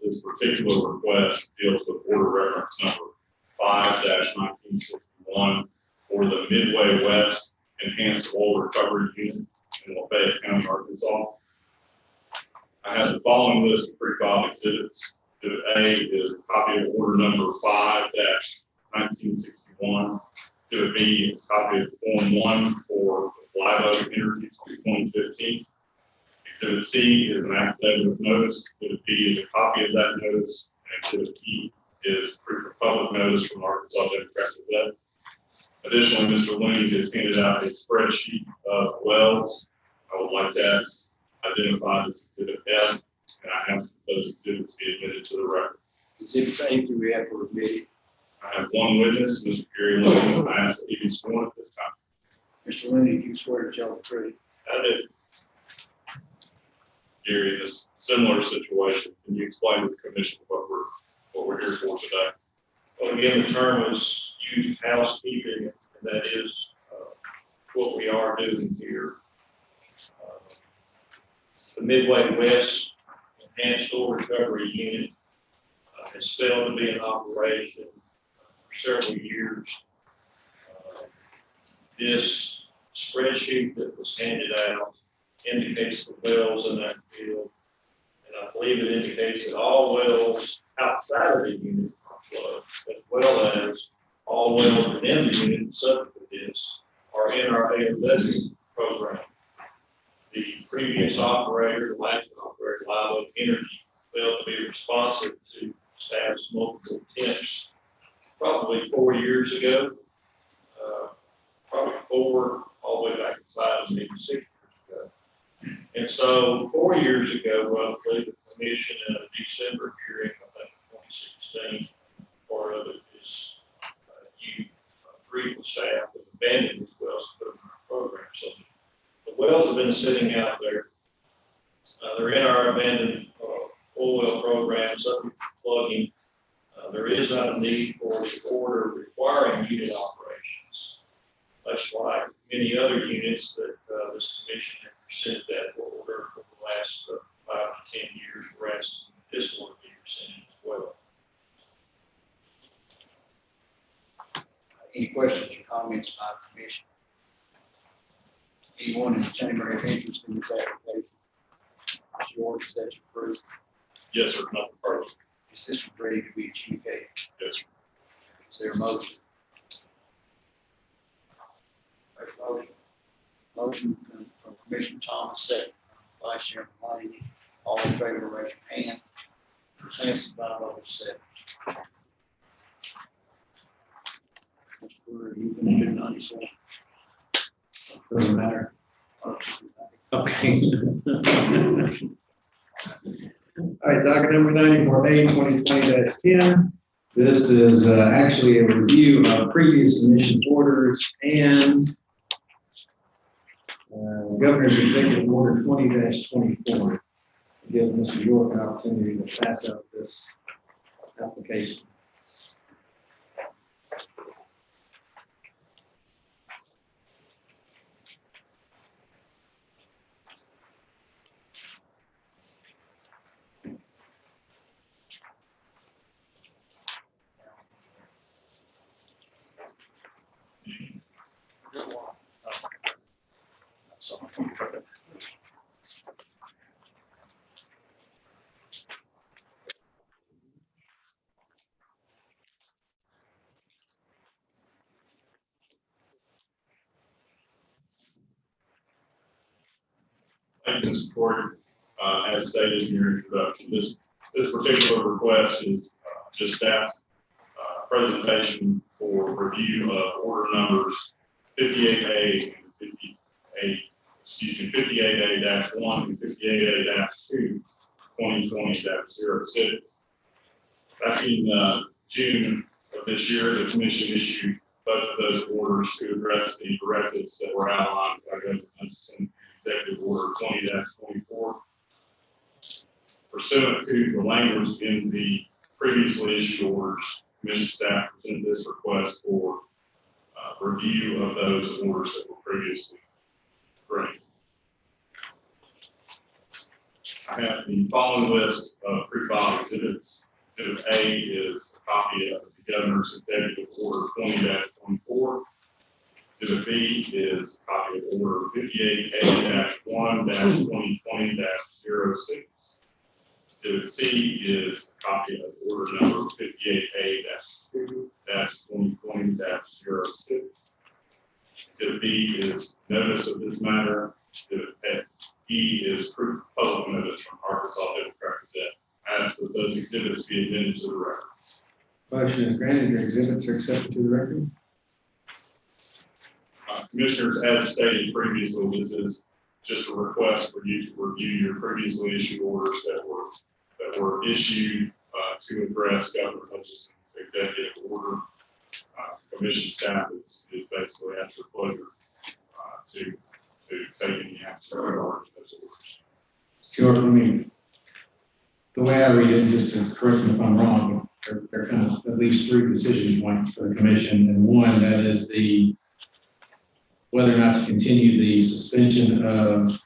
This particular request deals with order reference number 5-1961 for the Midway West Enhanced Oil Recovery Unit in Lafayette County, Arkansas. I have the following list of pre-filed exhibits. Exhibit A is a copy of order number 5-1961. Exhibit B is a copy of Form 1 for Live Oak Energy 2015. Exhibit C is an affidavit of notice. Exhibit B is a copy of that notice. And Exhibit E is proof of public notice from Arkansas Democrat Gazette. Additionally, Mr. Looney has handed out a spreadsheet of wells. I would like that identified as Exhibit F, and I ask that those exhibits be admitted to the record. Exhibits A through F were admitted. I have one witness, Mr. Gary Looney, and I ask that he be sworn at this time. Mr. Looney, do you swear to tell the truth? I did. Gary, in this similar situation, can you explain to the commission what we're here for today? Well, again, the term is used housekeeping, and that is what we are doing here. The Midway West Enhanced Oil Recovery Unit has failed to be in operation for several years. This spreadsheet that was handed out indicates the wells in that field, and I believe it indicates that all wells outside of the unit are plugged, as well as all wells within the unit subject to this are in our AOW program. The previous operator, the last operator, Live Oak Energy, failed to be responsive to staff's multiple attempts probably 4 years ago, probably 4, all the way back to 5, maybe 6 years ago. And so 4 years ago, roughly, the commission in a December hearing, I think 2016, part of it is you agreed with staff to abandon these wells to put them in our program. So the wells have been sitting out there. They're in our abandoned oil well program, subject to plugging. There is not a need for the order requiring unit operations, much like many other units that this commission has presented that order for the last 5 to 10 years, whereas this order be presented as well. Any questions or comments by the commission? Anyone in the chamber have interest in this application? Mr. Ward, is that approved? Yes, sir, nothing further. Is this ready to be adjudicated? Yes, sir. Is there a motion? Motion from Commissioner Thomas, second from Vice Chairman Laney. All in favor, raise your hand. Passes by vote of 7. Mr. Brewer, you can do 97. Doesn't matter. Okay. All right, docket number 94A, 2020-10. This is actually a review of previous commission orders and Governor's Executive Order 20-24. Give Mr. York an opportunity to pass out this application. Thank you, Mr. Corey. As stated in your introduction, this particular request is just staff presentation for review of order numbers 58A and 58A-1 and 58A-2, 2020-06. Back in June of this year, the commission issued both of those orders to address the directives that were outlined by Governor Hutchinson, Executive Order 20-24. Pursuant to the language in the previously issued orders, commission staff presented this request for review of those orders that were previously granted. I have the following list of pre-filed exhibits. Exhibit A is a copy of the Governor's Executive Order 20-24. Exhibit B is a copy of Order 58A-1-2020-06. Exhibit C is a copy of Order Number 58A-2-2020-06. Exhibit B is notice of this matter. Exhibit E is proof of public notice from Arkansas Democrat Gazette. I ask that those exhibits be amended to the record. Motion is granted. Your exhibits are accepted to the record. Commissioners, as stated previously, this is just a request for you to review your previously issued orders that were issued to address Governor Hutchinson's executive order. Commission staff is basically at your pleasure to take any action regarding those orders. Sure. I mean, the way I read it, just to correct me if I'm wrong, there are kind of at least three decision points for the commission, and one, that is whether or not to continue the suspension of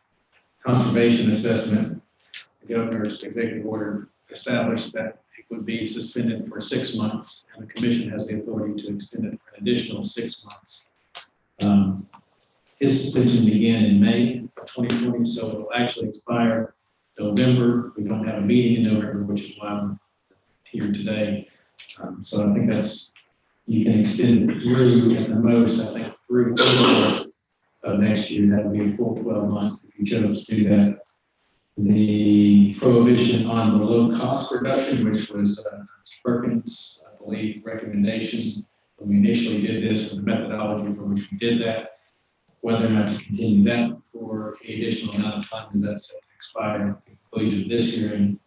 conservation assessment. The governor's executive order established that it would be suspended for 6 months, and the commission has the authority to extend it for an additional 6 months. His suspension began in May of 2020, so it will actually expire November. We don't have a meeting in November, which is why I'm here today. So I think you can extend it through at the most, I think, through April of next year. That would be a full 12 months if you chose to do that. The prohibition on the low cost production, which was Perkins, I believe, recommendation when we initially did this, and the methodology for which we did that, whether or not to continue that for the additional amount of time, is that set to expire at the conclusion of this hearing.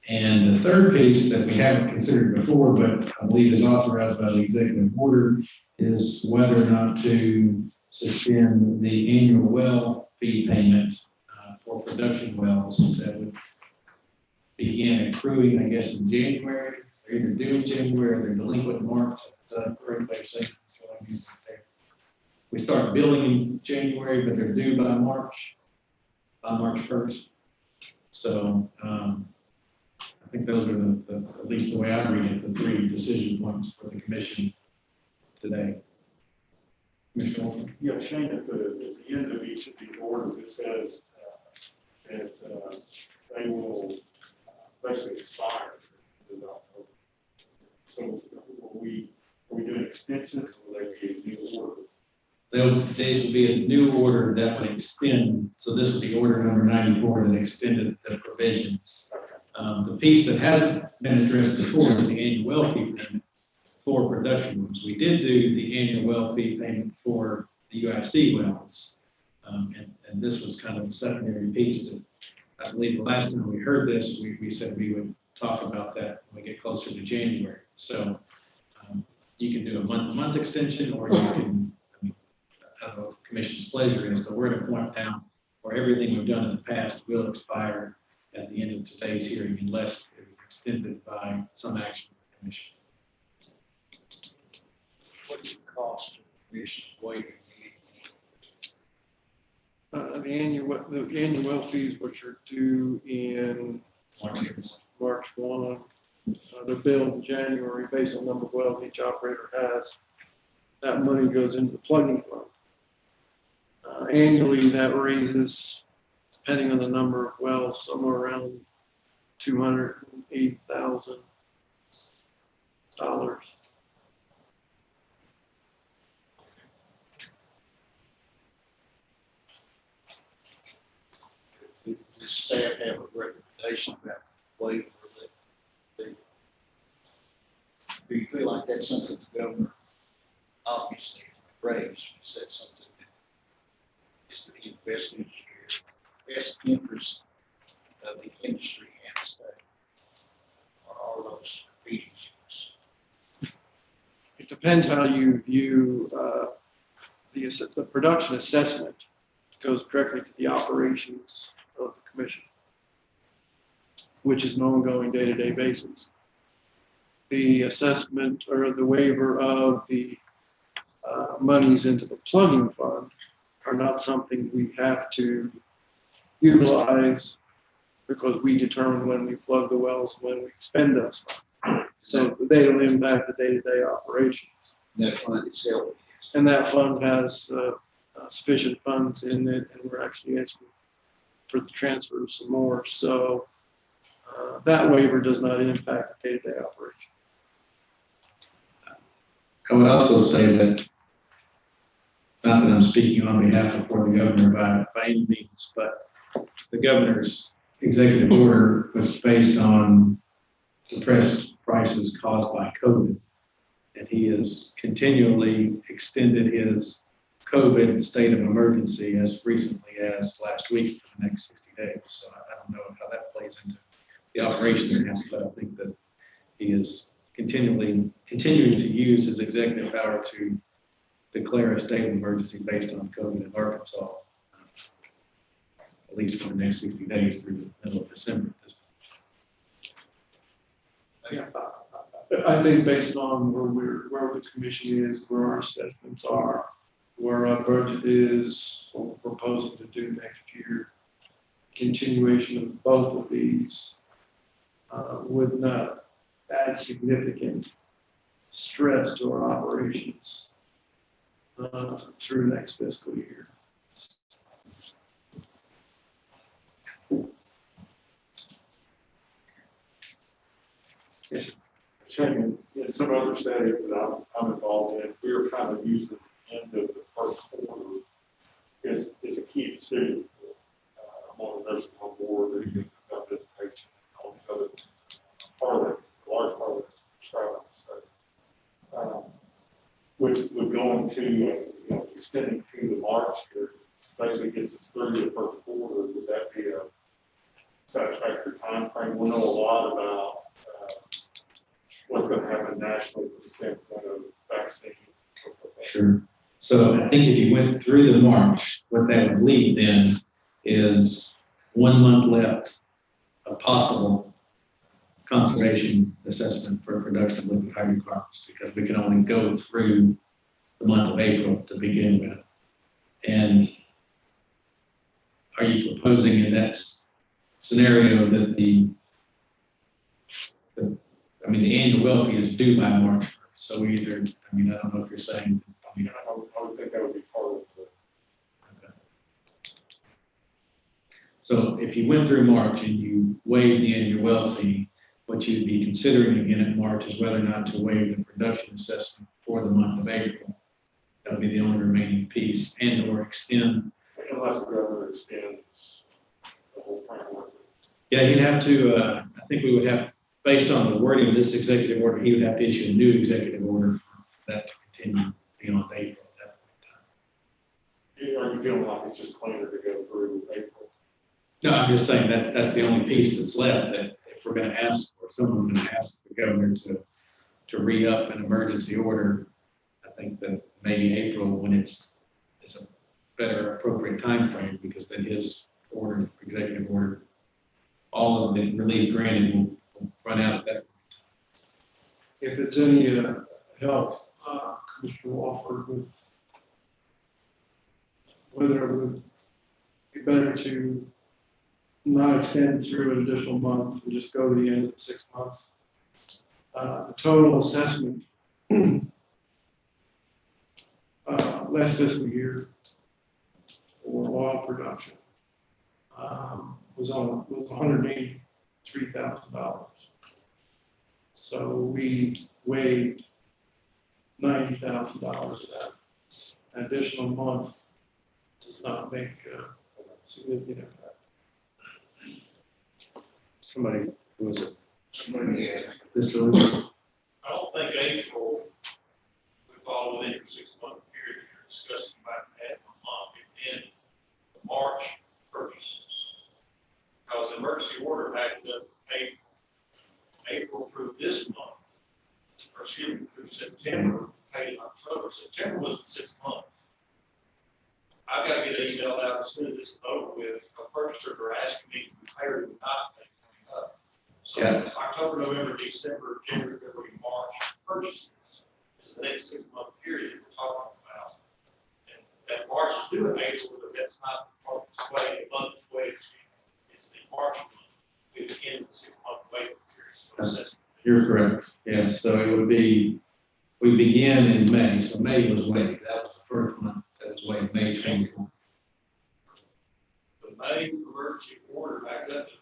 And the third piece that we haven't considered before, but I believe is authorized by the executive order, is whether or not to suspend the annual well fee payment for production wells that would begin accruing, I guess, in January. They're either due in January or they're delinquent in March. Correct way of saying that's what I'm using there. We start billing in January, but they're due by March 1st. So I think those are at least the way I read it, the three decision points for the commission today. Mr. Walton? Yeah, Shane, at the end of each of these orders, it says that they will basically expire in October. So are we doing extensions, or will they be a new order? There will be a new order that would extend, so this would be order number 94 that extended the provisions. The piece that hasn't been addressed before is the annual well fee payment for production wells. We did do the annual well fee payment for the UIC wells, and this was kind of a secondary piece that I believe the last time we heard this, we said we would talk about that when we get closer to January. So you can do a month-to-month extension, or you can, I don't know, the commission's pleasure is, but we're at a point now where everything we've done in the past will expire at the end of today's hearing unless it is extended by some action of the commission. What's the cost of commission waiving The annual well fees, which are due in March 1, they're billed in January based on the number of wells each operator has. That money goes into the plugging fund. Annually, that raises, depending on the number of wells, somewhere around $280,000. Does staff have a recommendation about waiver that do you feel like that's something the governor obviously raised? Is that something that is in the best interest of the industry and the state? Or all those competing interests? It depends how you view the production assessment. Goes directly to the operations of the commission, which is an ongoing day-to-day basis. The assessment or the waiver of the monies into the plugging fund are not something we have to utilize because we determine when we plug the wells, when we expend those funds. So they don't impact the day-to-day operations. That fund itself. And that fund has sufficient funds in it, and we're actually asking for the transfer of some more. So that waiver does not impact the day-to-day operation. I would also say that, not that I'm speaking on behalf of the governor by any means, but the governor's executive order was based on depressed prices caused by COVID. And he has continually extended his COVID state of emergency as recently as last week for the next 60 days. So I don't know how that plays into the operation now, but I think that he is continuing to use his executive power to declare a state of emergency based on COVID in Arkansas, at least for the next 60 days through the middle of December. Yeah, I think based on where the commission is, where our assessments are, where our budget is, what we're proposing to do next year, continuation of both of these would not add significant stress to our operations through next fiscal year. Shane, in some other settings that I'm involved in, we were kind of using the end of the first quarter as a key decision. I'm on the nursing home board, or you got visitation, all these other things. Part of it, a large part of it's prescribing. So, with going to, extending through the March here, basically gets us through the first quarter, would that be a satisfactory timeframe? We know a lot about what's going to happen nationally from the standpoint of vaccines. Sure. So I think if you went through the March, what that would leave then is 1 month left of possible conservation assessment for production of liquid hydrocarbons, because we can only go through the month of April to begin with. And are you proposing in that scenario that the annual well fee is due by March 1st? So either, I don't know if you're saying. I would think that would be part of it. Okay. So if you went through March and you waived the annual well fee, what you'd be considering again in March is whether or not to waive the production assessment for the month of April. That would be the only remaining piece, and or extend. Unless the governor extends the whole framework. Yeah, you'd have to, I think we would have, based on the wording of this executive order, he would have to issue a new executive order for that to continue beyond April at that point in time. Are you feeling like it's just cleaner to go through April? No, I'm just saying that that's the only piece that's left, that if we're going to ask, or someone's going to ask the governor to re-up an emergency order, I think that maybe April, when it's a better appropriate time frame, because then his order, executive order, all of the relief granted will run out at that point. If it's any help, Commissioner Walford, with whether it would be better to not extend through an additional month and just go to the end of the 6 months. The total assessment last fiscal year for oil production was $183,000. So we waived $90,000 of that. An additional month does not make a significant impact. Somebody, who was it? Somebody had. Mr. Lewis? I don't think April would fall within your 6 month period you're discussing about that a month in the March purchases. Because the emergency order backed up April through this month, or excuse me, through September, paid in October. September was the 6 months. I've got to get an email out as soon as this is over with. Purchasers are asking me to be paid or not pay coming up. So Yeah. it's October, November, December, January, February, March purchases is the next 6 month period we're talking about. And that March is due in April, but that's not part of the way, the month is way, it's the March month. It's the end of the 6 month waiting period. So assessment. You're correct. Yes, so it would be, we began in May, so May was waived. That was the first month that was waived, May 24th. The May emergency order backed up to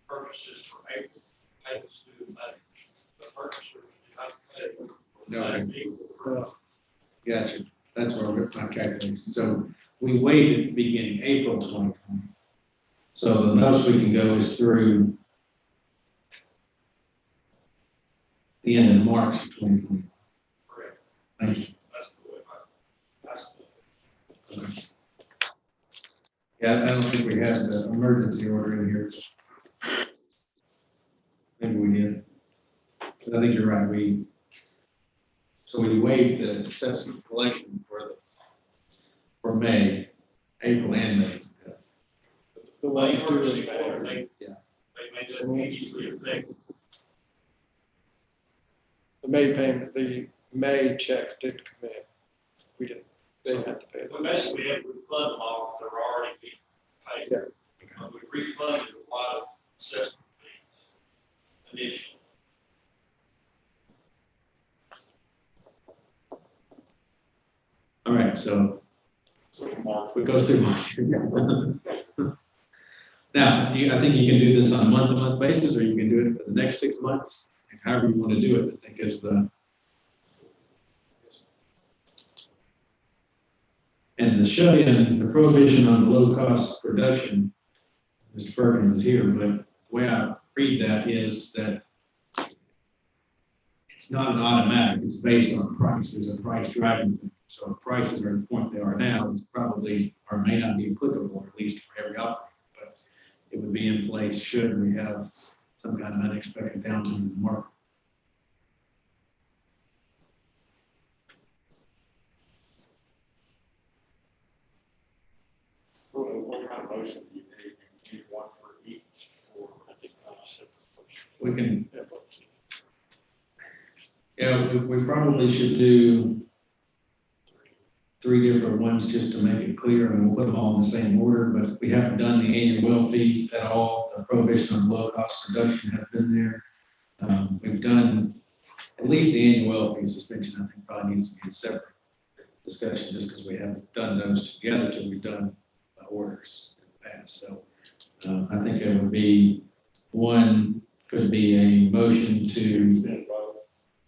purchases for April, payments due in May. The purchasers did not pay. Okay. Gotcha. That's where we're my calculation. So we waived at the beginning, April 2020. So the most we can go is through the end of March of 2020. Correct. Thank you. That's the way that's the. Okay. Yeah, I don't think we had the emergency order in here. Maybe we did. But I think you're right. So we waived the assessment collection for May, April and May. The May way emergency order, they Yeah. made that immediately effective. the May payment, the May check didn't come in. We didn't, they didn't have to pay it. We basically have to refund them all, they're already being paid. Yeah. We refunded a lot of assessment fees initially. All right, so we go through March. Now, I think you can do this on a month-to-month basis, or you can do it for the next 6 months, however you want to do it, I think is the. And the shut-in, the prohibition on low-cost production, Mr. Perkins is here, but the way I read that is that it's not an automatic, it's based on price. There's a price driving thing. So if prices are at the point they are now, it's probably, or may not be applicable, at least for every operator, but it would be in place should we have some kind of unexpected downturn in the market. What kind of motion do you need? You need one for each, or? We can, yeah, we probably should do 3 different ones just to make it clear, and we'll put them all in the same order, but we haven't done the annual well fee at all. The prohibition on low cost production has been there. We've done at least the annual well fee suspension. I think probably needs to be a separate discussion just because we haven't done those together till we've done orders in the past. So I think it would be one, could be a motion to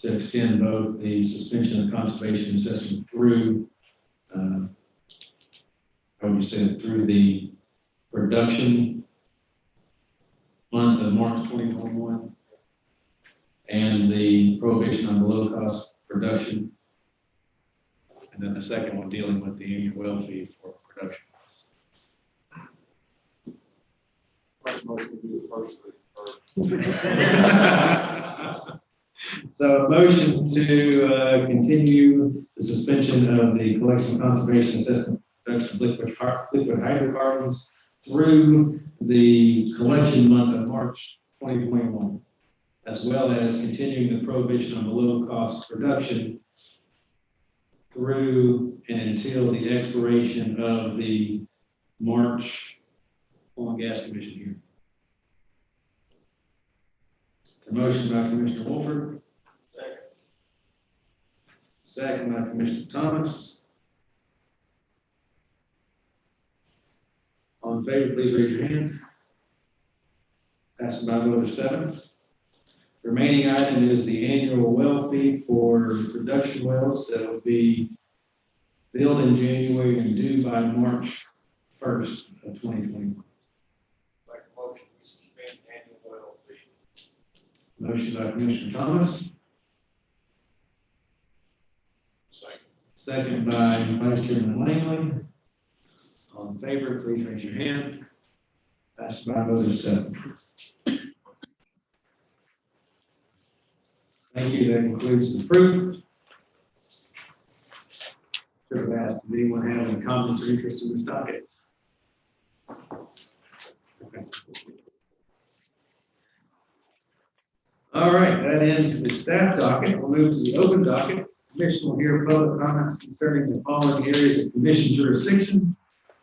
extend both the suspension of conservation assessment through, how would you say it, through the production month of March 2021, and the prohibition on below cost production, and then the second one dealing with the annual well fee for production. First motion would be the first reading. So a motion to continue the suspension of the collection, conservation, assessment, production of liquid hydrocarbons through the collection month of March 2021, as well as continuing the prohibition on below cost production through and until the expiration of the March Oil and Gas Commission hearing. A motion by Commissioner Wolford. Second by Commissioner Thomas. All in favor, please raise your hand. Passes by a vote of 7. The remaining item is the annual well fee for production wells that will be billed in January and due by March 1st of 2021. Make a motion to suspend annual well fee. Motion by Commissioner Thomas. Second by Vice Chairman Langley. All in favor, please raise your hand. Passes by a vote of 7. Thank you. That concludes the proof. Should have asked, does anyone have any comments or interest in this docket? Okay. All right, that ends the staff docket. We'll move to the open docket. Commission will hear public comments concerning the following areas of commission jurisdiction.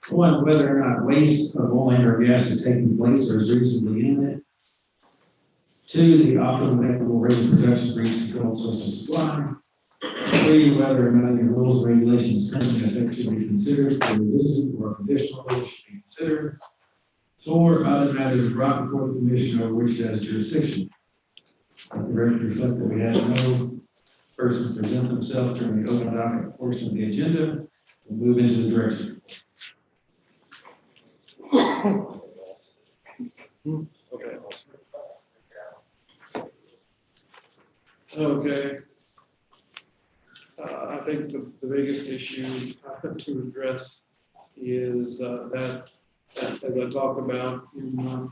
1, whether or not waste of oil and or gas is taking place or is reasonably imminent. 2, the optimal equitable rate of production for each controlled source of supply. 3, whether or not any rules or regulations currently in effect should be considered for revision or additional rules should be considered. 4, other matters brought before the commission over which it has jurisdiction. Let the record reflect that we had no person present themselves during the open docket portion of the agenda. We'll move into the director's report. Okay. Okay. I think the biggest issue to address is that, as I talked about in my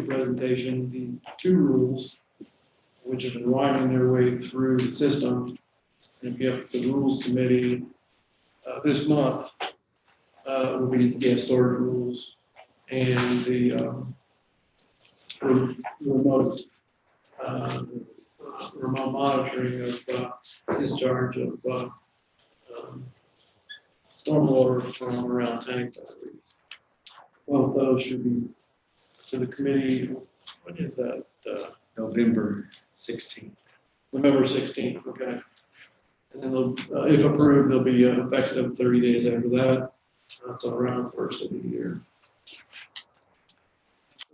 presentation, the 2 rules, which have been winding their way through the system, and get the rules committee this month will be the gas storage rules and the remote remote monitoring of discharge of stormwater from around tank batteries. Both those should be to the committee. What is that? November 16th. November 16th, okay. And then they'll, if approved, they'll be effective 30 days after that. That's around the first of the year.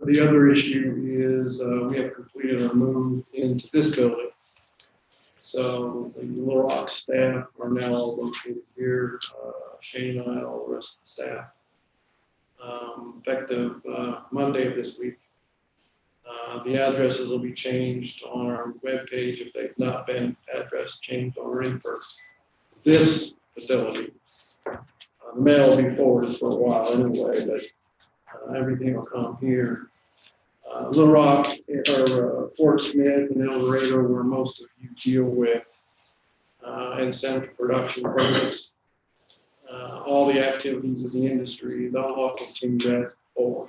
The other issue is we have completed our move into this building. So the Little Rock staff are now located here. Shane and I, all the rest of the staff. Effective Monday of this week. The addresses will be changed on our webpage if they've not been address changed already for this facility. The mail will be forwarded for a while anyway, but everything will come here. Little Rock or Fort Smith and El Dorado, where most of you deal with incentive production programs. All the activities of the industry, they'll all continue as before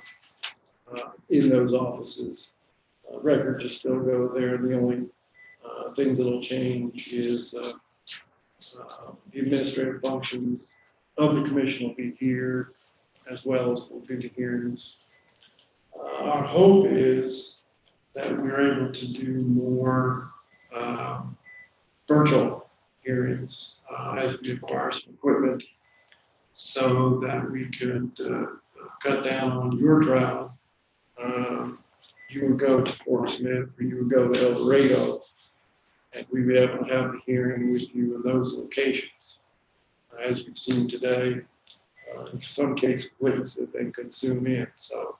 in those offices. Records will still go there. The only things that'll change is the administrative functions of the commission will be here, as well as we'll do the hearings. Our hope is that we're able to do more virtual hearings as we acquire some equipment, so that we could cut down on your travel. You would go to Fort Smith, or you would go to El Dorado, and we would be able to have the hearing with you in those locations. As we've seen today, in some cases, witnesses, they could zoom in. So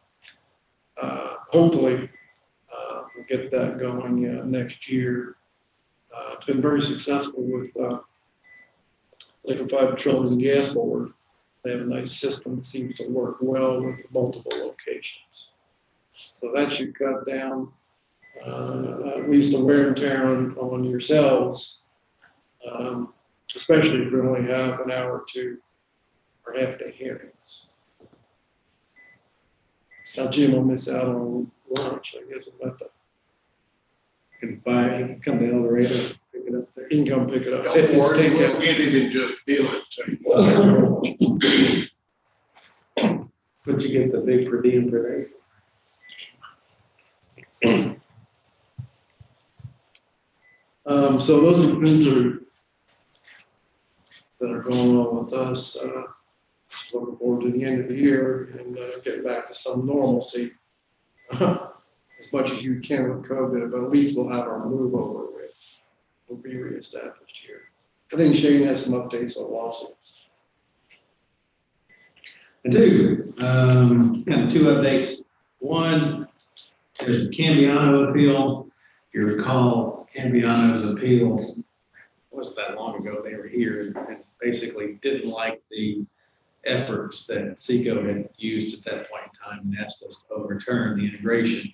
hopefully we'll get that going next year. It's been very successful with Liquefied Petroleum Gas Board. They have a nice system that seems to work well with multiple locations. So that should cut down at least the wear and tear on yourselves, especially if we only have an hour or two or half-day hearings. Now Jim will miss out on lunch, I guess. We'll have to come to El Dorado, pick it up there. You can come pick it up. Don't worry, we'll get it and just bill it to you. But you get the big per diem for that. So those are things that are going on with us. Just looking forward to the end of the year and getting back to some normalcy as much as you can with COVID, but at least we'll have our move over with. We'll be reestablished here. I think Shane has some updates on lawsuits. I do. Kind of two updates. One, there's a Cambiano appeal. If you recall, Cambiano's appeal wasn't that long ago. They were here and basically didn't like the efforts that SECO had used at that point in time and asked us to overturn the integration.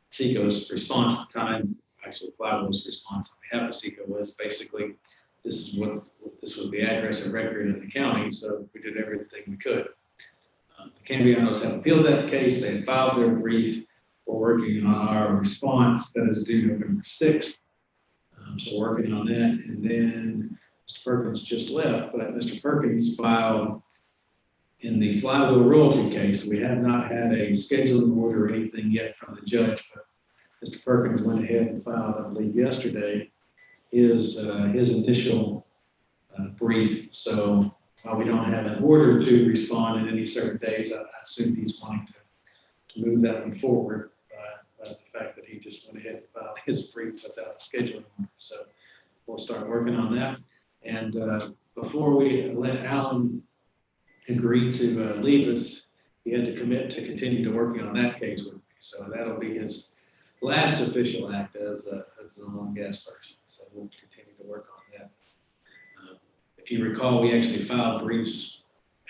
SECO's response at the time, actually Flywood's response on behalf of SECO, was basically, this was the address and record in the county, so we did everything we could. The Cambianos have appealed that case. They had filed their brief. We're working on our response that is due November 6th. So working on that. And then Mr. Perkins just left, but Mr. Perkins filed in the Flywheel royalty case. We have not had a scheduling order or anything yet from the judge, but Mr. Perkins went ahead and filed, I believe yesterday, his initial brief. So while we don't have an order to respond in any certain days, I assume he's wanting to move that one forward by the fact that he just went ahead and filed his brief without a scheduling order. So we'll start working on that. And before we let Alan agree to leave us, he had to commit to continue to working on that case with me. So that'll be his last official act as an oil and gas person. So we'll continue to work on that. If you recall, we actually filed briefs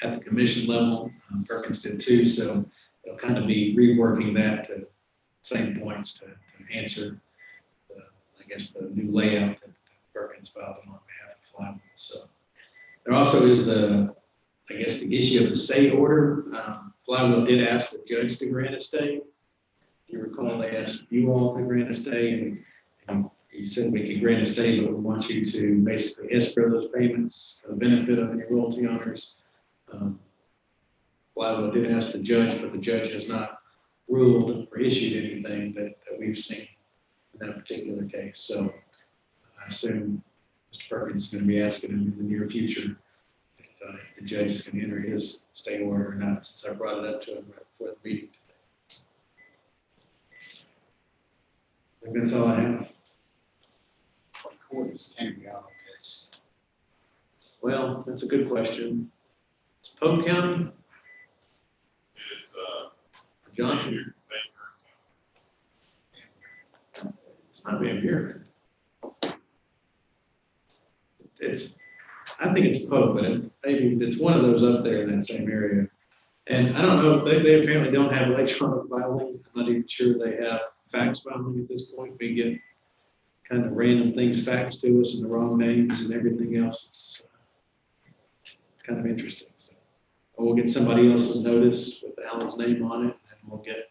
at the commission level. Perkins did too. So it'll kind of be reworking that to same points to answer, I guess, the new layout that Perkins filed on behalf of Flywheel. So there also is the issue of the stay order. Flywheel did ask the judge to grant a stay. If you recall, they asked you all to grant a stay, and You said we could grant a stay, but we want you to basically escrow those payments for the benefit of any royalty owners. Well, did ask the judge, but the judge has not ruled or issued anything that we've seen in that particular case. So I assume Mr. Perkins is going to be asking in the near future if the judge is going to enter his stay order or not, since I brought it up to him right before the meeting today. I think that's all I have. What court is Henry on this? Well, that's a good question. It's Polk County, It is, Johnson. It's not Van Buren. I think it's Polk, but maybe it's one of those up there in that same area. And I don't know if they apparently don't have electronic filing. I'm not even sure they have fax filing at this point. We get kind of random things faxed to us and the wrong names and everything else. It's kind of interesting. So we'll get somebody else's notice with Alan's name on it, and we'll get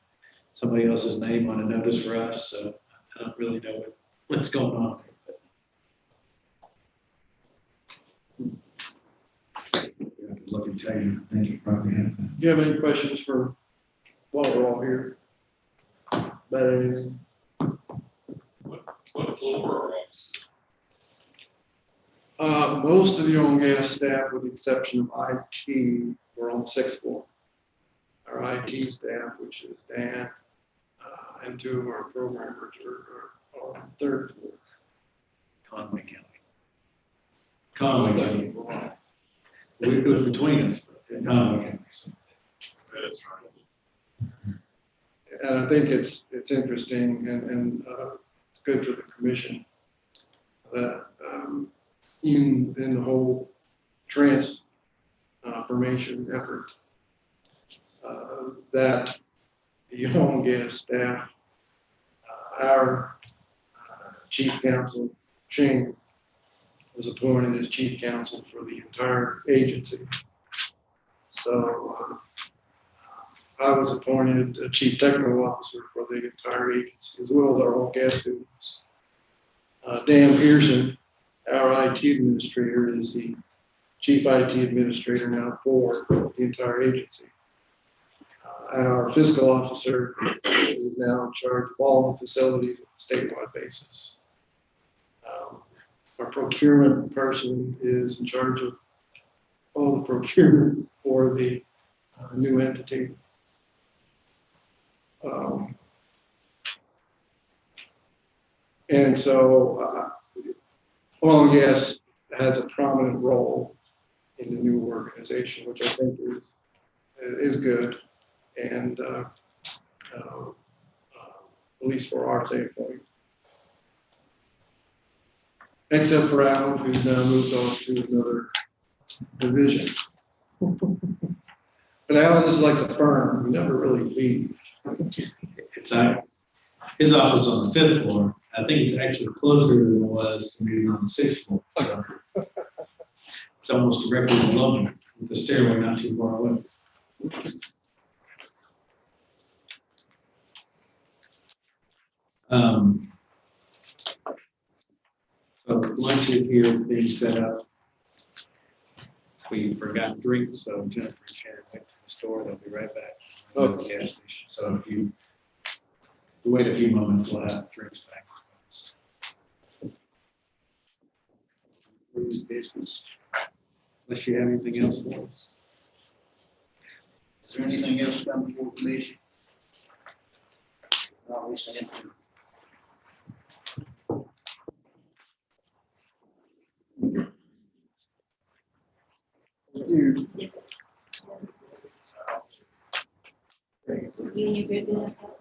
somebody else's name on a notice for us. So I don't really know what's going on there. But I can look and tell you. I think you probably have that. Do you have any questions for, while we're all here? About anything? What floor or office? Most of the oil and gas staff, with the exception of IT, were on the 6th floor. Our IT staff, which is Dan, and 2 of our programmers are on the 3rd floor. Conway County. It was between us, in Conway County. That's right. And I think it's interesting and it's good for the commission that in the whole transformation effort, that the oil and gas staff, our chief counsel, Shane, was appointed as chief counsel for the entire agency. So I was appointed chief technical officer for the entire agency, as well as our oil and gas students. Dan Pearson, our IT administrator, is the chief IT administrator now for the entire agency. And our fiscal officer is now in charge of all the facilities on a statewide basis. Our procurement person is in charge of all the procurement for the new entity. And so oil and gas has a prominent role in the new organization, which I think is good, and at least for our standpoint. Except for Alan, who's now moved on to another division. But Alan is like the firm; we never really leave. It's his office on the 5th floor. I think it's actually closer than it was to me on the 6th floor. So it's almost directly below me, with the stairway not too far away. So lunch is here being set up. We forgot drinks, so Jennifer and Sharon went to the store. They'll be right back. Okay. The gas station. So if you wait a few moments, we'll have drinks back. Business. Unless you have anything else for us. Is there anything else come before commission? No, we stand for. You. You and your group doing that?